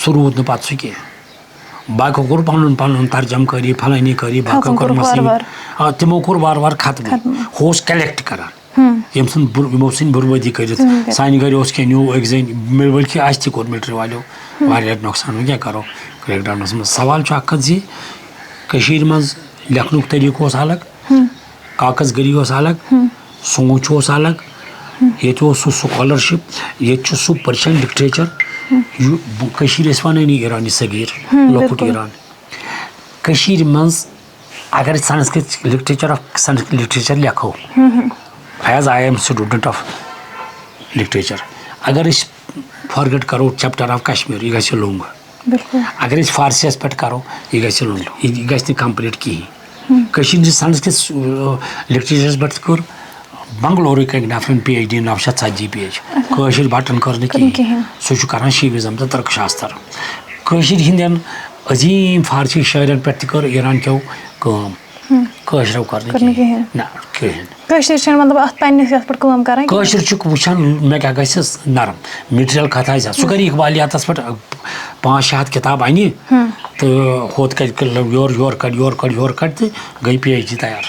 سُہ روٗد نہٕ پتہٕ سُہ کینٛہہ باقٕیو کوٚر پنُن ترجم کٲری فلٲنی کٲری باقٕیو کوٚر مسیح تِمو کوٚر وارٕ وارٕ ختم ہُہ اوس کلیکٹ کران یِمو سٕنٛدۍ بربٲدی کٔرِتھ سانہِ گرِ اوس کینٛہہ نیوٗ أکۍ زٔنۍ بٔلکہِ اَسہِ تہِ کوٚر مِلٹری والیو واریاہ نۄقصان وۄنۍ کیٛاہ کرو کرٛیک ڈاونس منٛز سوال چھُ اکھ کَتھ زِ کٔشیٖرِ منٛز لیکھنُک طٔریٖقہٕ اوس الگ کاغذ گٔری اوس الگ سونٛچ اوس الگ ییٚتہِ اوس سُہ سکالرشِپ ییٚتہِ چھُ سُہ پٔرشین لِٹریچر کٔشیٖر ٲسۍ وَنٲنی ایٖرانہِ صغیٖر لۄکُٹ ایٖران کٔشیٖرِ منٛز اگر أسۍ سنسکرت لِٹریچر لیکھو as I am student of literature اگر أسۍ فارگیٹ کرو چیپٹر آف کشمیٖر یہِ گژھِ لوٚنٛگ اگر أسۍ فارسی یس پٮ۪ٹھ کرو یہِ گژھِ لوٚنٛگ یہِ گژھِ نہٕ کمپلیٖٹ کِہینۍ کٔشیٖر ہِنٛدِس سنسکرت لِٹریچرس پٮ۪ٹھ کٔر بنگلورٕکۍ اَکہِ نفرن پی ایچ ڈی 940 پیج کٲشِر بٹن کٔر نہٕ کِہینۍ سُہ چھُ کران شیوِزم تہٕ ترک شاستر کٲشِر ہِنٛدٮ۪ن عظیٖم فارسی شٲعرن پٮ۪ٹھ تہِ کٔر ایٖران کیو کٲم کٲشرو کٔر نہٕ کِہینۍ نہ کِہینۍ کٲشِر چھُکھ وٕچھان مےٚ کیٛاہ گژھِ نرم میٹیٖریل کتھ آسہِ سُہ کرِ اقبالیاتس پٮ۪ٹھ 500 کِتاب انہِ تہٕ ہُتھ کَڑِ یورٕ کڑِ تہٕ گٔے پی ایچ ڈی تیار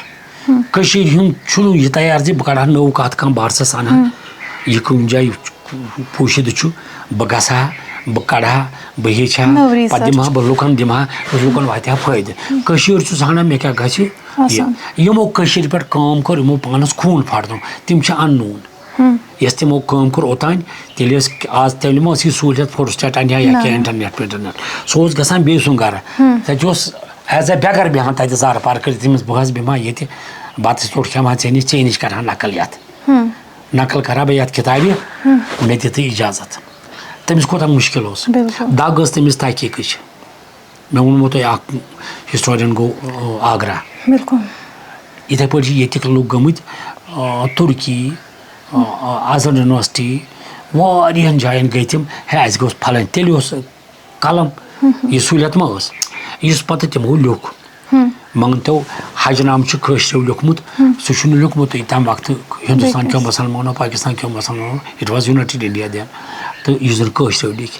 کٔشیٖرِ ہُنٛد چھُنہٕ یہِ تیار زِ بہٕ کڑٕ ہا نٔو کتھ کانٛہہ بارسس انہٕ ہا یہِ کُنہِ جایہِ پوٗشِدٕ چھُ بہٕ گژھٕ ہا بہٕ کڑٕ ہا بہٕ ہیٚچھِ ہا پتہٕ دِمہٕ ہا بہٕ لُکن دِمہٕ ہا لُکن واتہِ ہا فٲیدٕ کٔشیٖر چھُ ژھانڈان مےٚ کیٛاہ گژھِ یِمو کٔشیٖرِ پٮ۪ٹھ کٲم کٔر یِمو پانس خوٗن پھاٹنو تِم چھِ ان نون یۄس تِمو کٲم کٔر اوٚتانۍ تیٚلہِ ٲسۍ آز تیٚلہِ ما ٲس یہِ سہوٗلیت فوٹوسٹیٹ انہِ ہا یا کینٛہہ انٹرنیٹ وِنٹرنیٹ سُہ اوس گژھان بیٚیہِ سُنٛد گرٕ تتہِ اوس ایز اے بیگر بیٚہوان تتہِ زارٕ پار کٔرِتھ تٔمِس بہٕ حظ بیٚہمہٕ ہا ییٚتہِ بتہٕ ژوٚٹ کھٮ۪مہٕ ہا ژےٚ نِش کرٕ ہا نقل یتھ نقل کرٕ ہا بہٕ یتھ کِتابہِ مےٚ دِ تہٕ اِجازت تٔمِس کوٗتاہ مُشکِل اوس دگ ٲس تٔمِس تحقیٖقٕچ مےٚ ووٚنمو تۄہہِ اَکھ ہِسٹورِین گوٚو آگرا بالکل یِتھَے پٲٹھۍ چھِ ییٚتِکۍ لُکھ گٔمٕتۍ تُرکی آزَر یونیورسٹی واریاہَن جایَن گٔے تِم ہے اَسہِ گوٚژھ پھلٲنۍ تیٚلہِ اوس قلم یہِ سہوٗلیت ما ٲس یُس پَتہٕ تِمو لیوٚکھ مٲنتو حج نام چھُ کٲشرٮ۪و لیوٚکھمُت سُہ چھُنہٕ لیوٚکھمُتٕے تَمہِ وقتہٕ ہِندُستان کیو مُسلمانو پاکِستان کیو مُسلمانو اِٹ واز یوٗنایٹِڈ اِنڈیا دین تہٕ یُس زَن کٲشرٮ۪و لیکھِ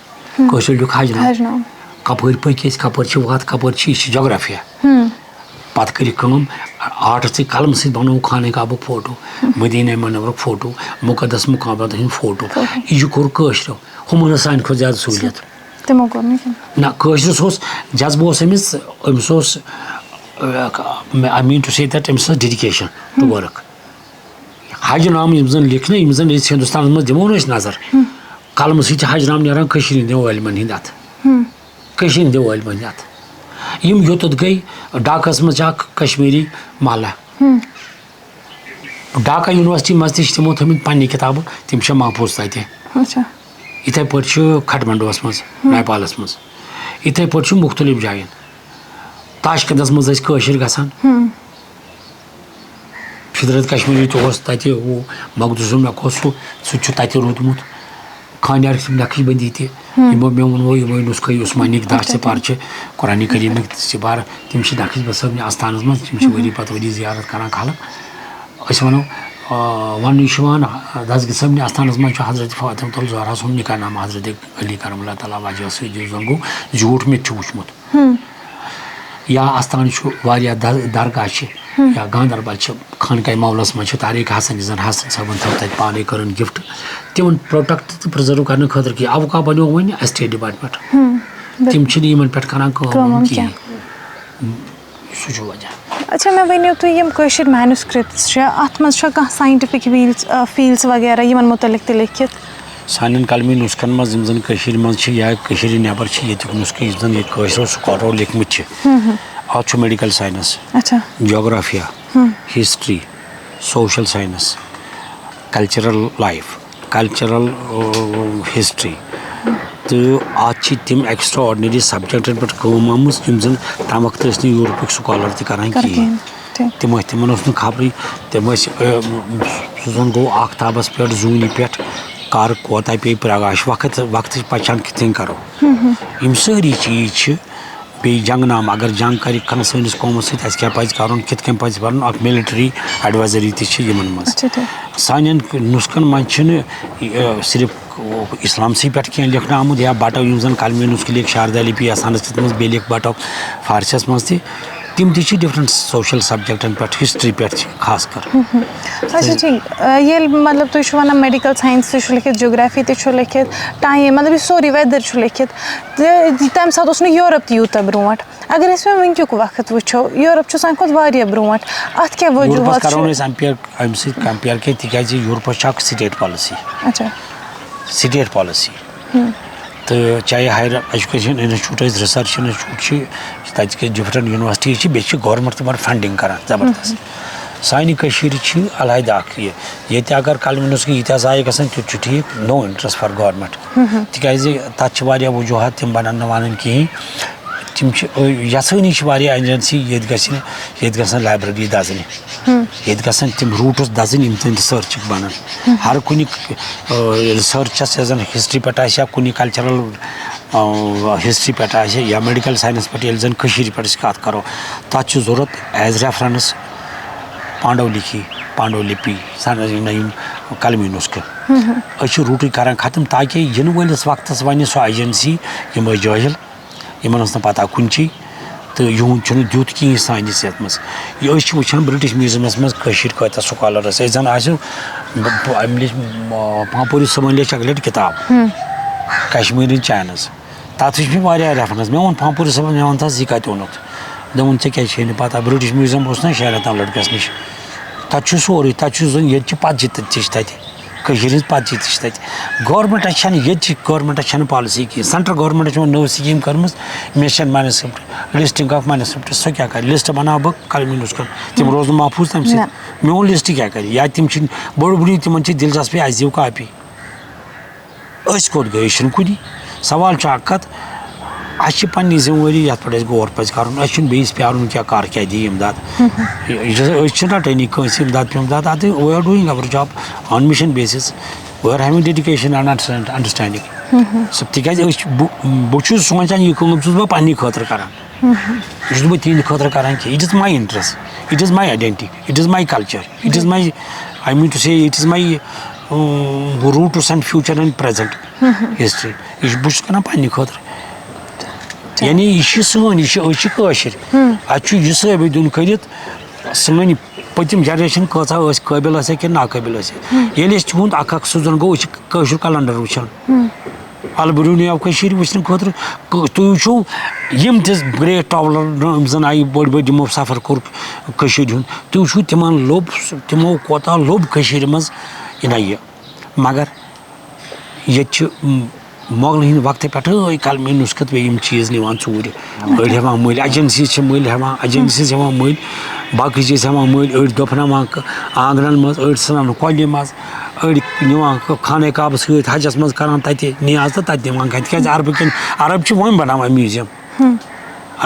کٲشرٮ۪و لیوٚکھ حج نام کَپٲرۍ پٔکۍ أسۍ کَپٲرۍ چھِ وَتھ کَپٲرۍ چھِ یہِ چھِ جگرافِیا پَتہٕ کٔرِکھ کٲم آرٹَس سۭتۍ قلمہٕ سۭتۍ بَنووُکھ خانہ کعبُک فوٹو مدیٖنہ منورُک فوٹو مُقدس مُقاماتن ہٕنٛدۍ فوٹو یہِ کوٚر کٲشرٮ۪و ہُمَن ٲس سانہِ کھۄتہٕ زیادٕ سہوٗلیت تِمو کوٚر نہٕ کینٛہہ نہ کٲشرِس اوس جذبہٕ اوس أمِس اوس آی میٖن ٹُو سے دیٹ أمِس ٲس ڈیڈِکیشَن ٹُو ؤرٕک حج نام یِم زَن لیکھنہٕ یِم زَن أسۍ ہِندُستانَس منٛز دِمو نہٕ أسۍ نظر قلمہٕ سۭتۍ چھِ حج نام نیران کٔشیٖرِ ہِنٛدٮ۪ن عٲلمَن ہِنٛدۍ اَتھٕ کٔشیٖرِ ہِنٛدٮ۪و عٲلمَن ہِنٛدۍ اَتھٕ یِم یوٚتَتھ گٔے ڈاکاہَس منٛز چھِ اَکھ کشمیٖری محلہ ڈاکا یونیورسٹی منٛز تہِ چھِ تِمو تھٲومٕتۍ پنٛنہِ کِتابہٕ تِم چھِ محفوٗظ تَتہِ یِتھَے پٲٹھۍ چھُ کھٹمنڈوٗوَس منٛز نیپالَس منٛز یِتھَے پٲٹھۍ چھُ مُختلِف جایَن تاشکَندَس منٛز ٲسۍ کٲشِرۍ گژھان فِطرت کشمیٖری تہِ اوس تَتہِ ہُہ مخدوٗم مےٚ اوس سُہ تہِ چھُ تَتہِ روٗدمُت خانیار نقش بندی تہِ یِمو مےٚ ووٚنوُ یِمَے نُسخہٕ عثمانِک داش ژٕ پَر چھِ قرآنِ کریٖمٕکۍ ژٕ چھِ پَر تِم چھِ نقش بد صٲبنہِ اَستانَس منٛز تِم چھِ ؤری پَتہٕ ؤری زیارت کَران خلق أسۍ وَنو وَننہٕ چھُ یِوان دسگیٖر صٲبنہِ اَستانَس منٛز چھُ حضرت فاطمۃ الزہرا سُنٛد نِکاح نامہ حضرت علی کرم اللہ تعالیٰ وجہ سۭتۍ یُس زَن گوٚو زیوٗٹھ مےٚ تہِ چھُ وٕچھمُت یا اَستان چھُ واریاہ درگاہ چھِ یا گاندربل چھِ خانقاہ مولس منٛز چھِ طاریق حسن یُس زَن حسن صٲبن تھٲو تَتہِ پانے کٔرٕن گفٹ تِمن پروٹیکٹ تہٕ پرٛزٔرو کرنہٕ خٲطرٕ کینٛہہ اوقاف بنیو وۄنۍ ایسٹیٹ ڈپارٹمنٹ تِم چھِنہٕ یِمن پٮ۪ٹھ کران کٲم کِہینۍ سُہ چھُ وجہ اچھا مےٚ ؤنِو تُہۍ یِم کٲشِر مینوسکرپٹس چھِ اَتھ منٛز چھا کانٛہہ ساینٹِفِک فیٖلڈس وغیرہ یِمن مُتعلِق تہِ لیکھِتھ سانٮ۪ن قلمی نُسخن منٛز یِم زَن کٔشیٖرِ منٛز چھِ یا کٔشیٖرِ نٮ۪بر چھِ ییٚتیُک نُسخہٕ یُس زَن ییٚتہِ کٲشرو سکالرو لیکھمٕتۍ چھِ اَتھ چھُ medical science geography history social science cultural life cultural history تہٕ اَتھ چھِ تِم ایٚکٕسٹرا آرڈنری سبجیکٹن پٮ۪ٹھ کٲم آمٕژ یِم زَن تَمہِ وقتہٕ ٲسۍ نہٕ یوٗرپٕکۍ سکالر تہِ کران کِہینۍ تِم ٲسۍ تِمن اوس نہٕ خبرٕے تِم ٲسۍ سُہ زَن گوٚو آختابس پٮ۪ٹھ زوٗنہِ پٮ۪ٹھ کر کوتاہ پیٚیہِ پرکاش وقتٕچ پہچان کِتھ کٔنۍ کرو یِم سٲری چیٖز چھِ بیٚیہِ جنگ نامہٕ اگر جنگ کرِ کانٛہہ سٲنِس قومس سۭتۍ اَسہِ کیاہ پزِ کرُن کِتھ کٔنۍ پزِ کرُن اکھ ملٹری ایڈوایزری تہِ چھِ یِمن منٛز سانٮ۪ن نُسخن منٛز چھُنہٕ صرف اسلامسٕے پٮ۪ٹھ کینٛہہ لیکھنہٕ آمُت یا بٹو یِم زن قلمی نُسخہٕ لیکھۍ شاردا لِپی یا سنسکرت منٛز بیٚیہِ لیکھۍ بٹو فارسیس منٛز تہِ تِم تہِ چھِ ڈِفرنٹ سوشل سبجیکٹن پٮ۪ٹھ ہسٹری پٮ۪ٹھ چھِ خاص کر اچھا ٹھیٖک ییٚلہِ مطلب تُہۍ چھِو وَنان میڈِکل ساینس تہِ چھُ لیکھِتھ جگرافی تہِ چھُ لیکھِتھ ٹایم مطلب یہِ سورُے ویدر چھُ لیکھِتھ تہٕ تَمہِ ساتہٕ اوس نہٕ یوٗرپ تہِ یوٗتاہ برونٛٹھ اگر أسۍ وۄنۍ وٕنکیُک وقت وٕچھو یوٗرپ چھُ سانہِ کھۄتہٕ واریاہ برونٛٹھ اَتھ کیٛاہ وجوٗہات کرو نہٕ أسۍ اَمہِ سۭتۍ کمپیر کینٛہہ تِکیازِ یوٗرپس چھِ اکھ سٹیٹ پالسی سٹیٹ پالسی تہٕ چاہے ہایر ایجوکیشن انسٹِچوٗٹ ٲسۍ رِسرچ انسٹِچوٗٹ چھِ تَتہِ گٔے ڈِفرنٹ یونیورسٹی چھِ بیٚیہِ چھِ گورمینٹ تِمن فنڈنگ کران زبردست سانہِ کٔشیٖرِ چھِ علیحدٕ اکھ یہِ ییٚتہِ اگر قلمی نُسخہٕ ییٖتیٛاہ ضایہِ گژھن تیُتھ چھُ ٹھیٖک نو انٹرسٹ فار گورمینٹ تِکیازِ تتھ چھِ واریاہ وجوٗہات تِم بنن نہٕ وَنٕنۍ کِہینۍ تِم چھِ یژھٲنی چھِ واریاہ ایجنسی ییٚتہِ گژھن لایبرری دزنہِ ییٚتہِ گژھن تِم روٗٹٕس دزٕنۍ یِم تِم رِسٲرچٕکۍ بنن ہر کُنہِ رِسٲرچس یۄس زن ہسٹری پٮ۪ٹھ آسہِ یا کُنہِ کلچرل ہسٹری پٮ۪ٹھ آسہِ یا میڈِکل ساینس پٮ۪ٹھ ییٚلہِ زن کٔشیٖرِ پٮ۪ٹھ أسۍ کتھ کرو تتھ چھُ ضوٚرتھ ایز ریفرنس پانڈو لِپی یِم قلمی نُسخہٕ أسۍ چھِ روٗٹٕے کران ختم تاکہِ یِنہٕ وٲلِس وقتس وَنہِ سۄ ایجنسی یِم ٲسۍ جٲہِل یِمن ٲس نہٕ پتہ کُنچی تہٕ یِہُنٛد چھُنہٕ دِیُت کِہینۍ سٲنِس یتھ منٛز أسۍ چھِ وٕچھان برٹش میوٗزیمس منٛز کٲشِر کۭتیاہ سکالر ٲسۍ أسۍ زن آسیو أمۍ لیٚچھ پامپوٗری صٲبن لیٚچھ اکہِ لٹہِ کِتاب کشمیٖری چینٕز تتھ وٕچھ مےٚ واریاہ ریفرنس مےٚ ووٚن پامپوٗری صٲبن مےٚ ووٚن تس یہِ کتہِ اوٚنُتھ دوٚپُن ژےٚ کیازِ چھے نہٕ پتہ برٹش میوٗزیم اوس نا شیران تام لڑکس نِش تتہِ چھُ سورُے تتہِ چھُ زن ییٚتہِ چھِ پتجہِ تہِ چھِ تتہِ کٔشیٖرِ ہِنٛز پتجہِ تہِ چھِ تتہِ گورمینٹس چھنہٕ ییٚتہِ گورمینٹس چھنہٕ پالسی کِہینۍ سینٹرل گورمینٹس چھِ وۄنۍ نٔو سکیٖم کٔرمٕژ mission manuscript listing of manuscript سۄ کیاہ کرِ لسٹ بناو بہٕ قلمی نُسخن تِم روزن محفوٗظ تمہِ سۭتۍ میون لسٹ کیاہ کرِ یا تِم چھِنہٕ بٔڑ بٔڑی تِمن چھِ دلچسپی اَسہِ دِیِو کاپی أسۍ کوٚت گٔے أسۍ چھِنہٕ کُنی سوال چھُ اکھ کتھ اچھے پنی ذمہ داری یت پہ غور پہ کر بیس پیارن کیا کارکردگی امداد رٹانی کنس امداد پیمداد we are doing our job on mission basis we are having dedication and understanding سب تکیاز بہت سوچان یہ کم چھس بہ پنہ خاطر کران یہ بہت تہند خاطر کران کی it is my interest it is my identity it is my culture it is my I mean to say it is my roots and future and present history یہ بہت کران پنہ خاطر یعنی یہ سن یہ قاشر اتھ یہ ثابت دن کرت سن پتم جنریشن کۭژاہ ٲس قٲبِل ٲسیا کِنہٕ ناقٲبِل ٲسیا ییٚلہِ أسۍ تِہُنٛد اکھ سوٗزن گوٚو أسۍ چھِ کٲشُر کلنڈر وٕچھان البروٗنی آو کٔشیٖرِ وٕچھنہٕ خٲطرٕ تُہۍ وٕچھو یِم تہِ گرٛیٹ ٹرٛاولر یِم زن آیہِ بٔڑۍ بٔڑۍ یِمو سفر کوٚر کٔشیٖرِ ہُنٛد تُہۍ وٕچھو تِمن لوٚب تِمو کوتاہ لوٚب کٔشیٖرِ منٛز یہِ مگر ییٚتہِ چھِ مۄغلن ہٕنٛدِ وقتہٕ پٮ۪ٹھٕے کلمی نُسخت بیٚیہِ یِم چیٖز نِوان ژوٗرِ أڑۍ ہٮ۪وان مٔلۍ ایجنسیٖز چھِ مٔلۍ ہٮ۪وان ایجنسیٖز ہٮ۪وان مٔلۍ باقٕے چیٖز ہٮ۪وان مٔلۍ أڑۍ دۄپناوان آنگنن منٛز أڑۍ ژھٕنان کۄلہِ منٛز أڑۍ نِوان خانہ کعبہٕ سۭتۍ حجس منٛز کران تتہِ نیاز تہٕ تتہِ نِوان کھٮ۪ن تِکیٛازِ عرب چھِ وۄنۍ بناوان میوٗزیم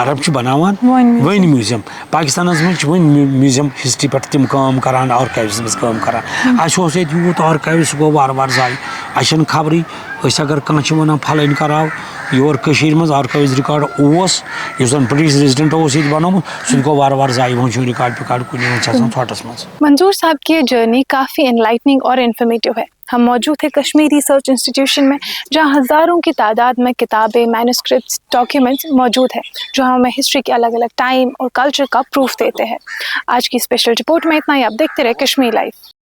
عرب چھِ بناوان وۄنۍ میوٗزیم پاکستانس منٛز چھِ وۄنۍ میوٗزیم ہسٹری پٮ۪ٹھ تِم کٲم کران آرکایوس منٛز کٲم کران اَسہِ اوس ییٚتہِ یوٗت آرکایو سُہ گوٚو وارٕ وارٕ ضایہِ اَسہِ چھنہٕ خبرٕے أسۍ اگر کانٛہہ چھِ ونان پھلٲنۍ کراو یور کٔشیٖرِ منٛز آرکایوز رِکاڈ اوس یُس زن برٹش ریزیڈنٹ اوس ییٚتہِ بنومُت سُہ تہِ گوٚو وارٕ وارٕ ضایہِ وۄنۍ چھُ رِکاڈ وِکاڈ کُنہِ وۄنۍ چھِ آسان ژھۄٹس منٛز منظور صاحب کی یہ جرنی کافی انلائٹنگ اور انفارمیٹیو ہے. ہم موجود ہیں کشمیر ریسرچ انسٹیٹیوشن میں جہاں ہزاروں کی تعداد میں کتابیں مینوسکرپٹس ڈاکیومنٹس موجود ہیں جو ہمیں ہسٹری کے الگ الگ ٹائم اور کلچر کا پروف دیتے ہیں. آج کی اسپیشل رپورٹ میں اتنا ہی. آپ دیکھتے رہے کشمیر لائف.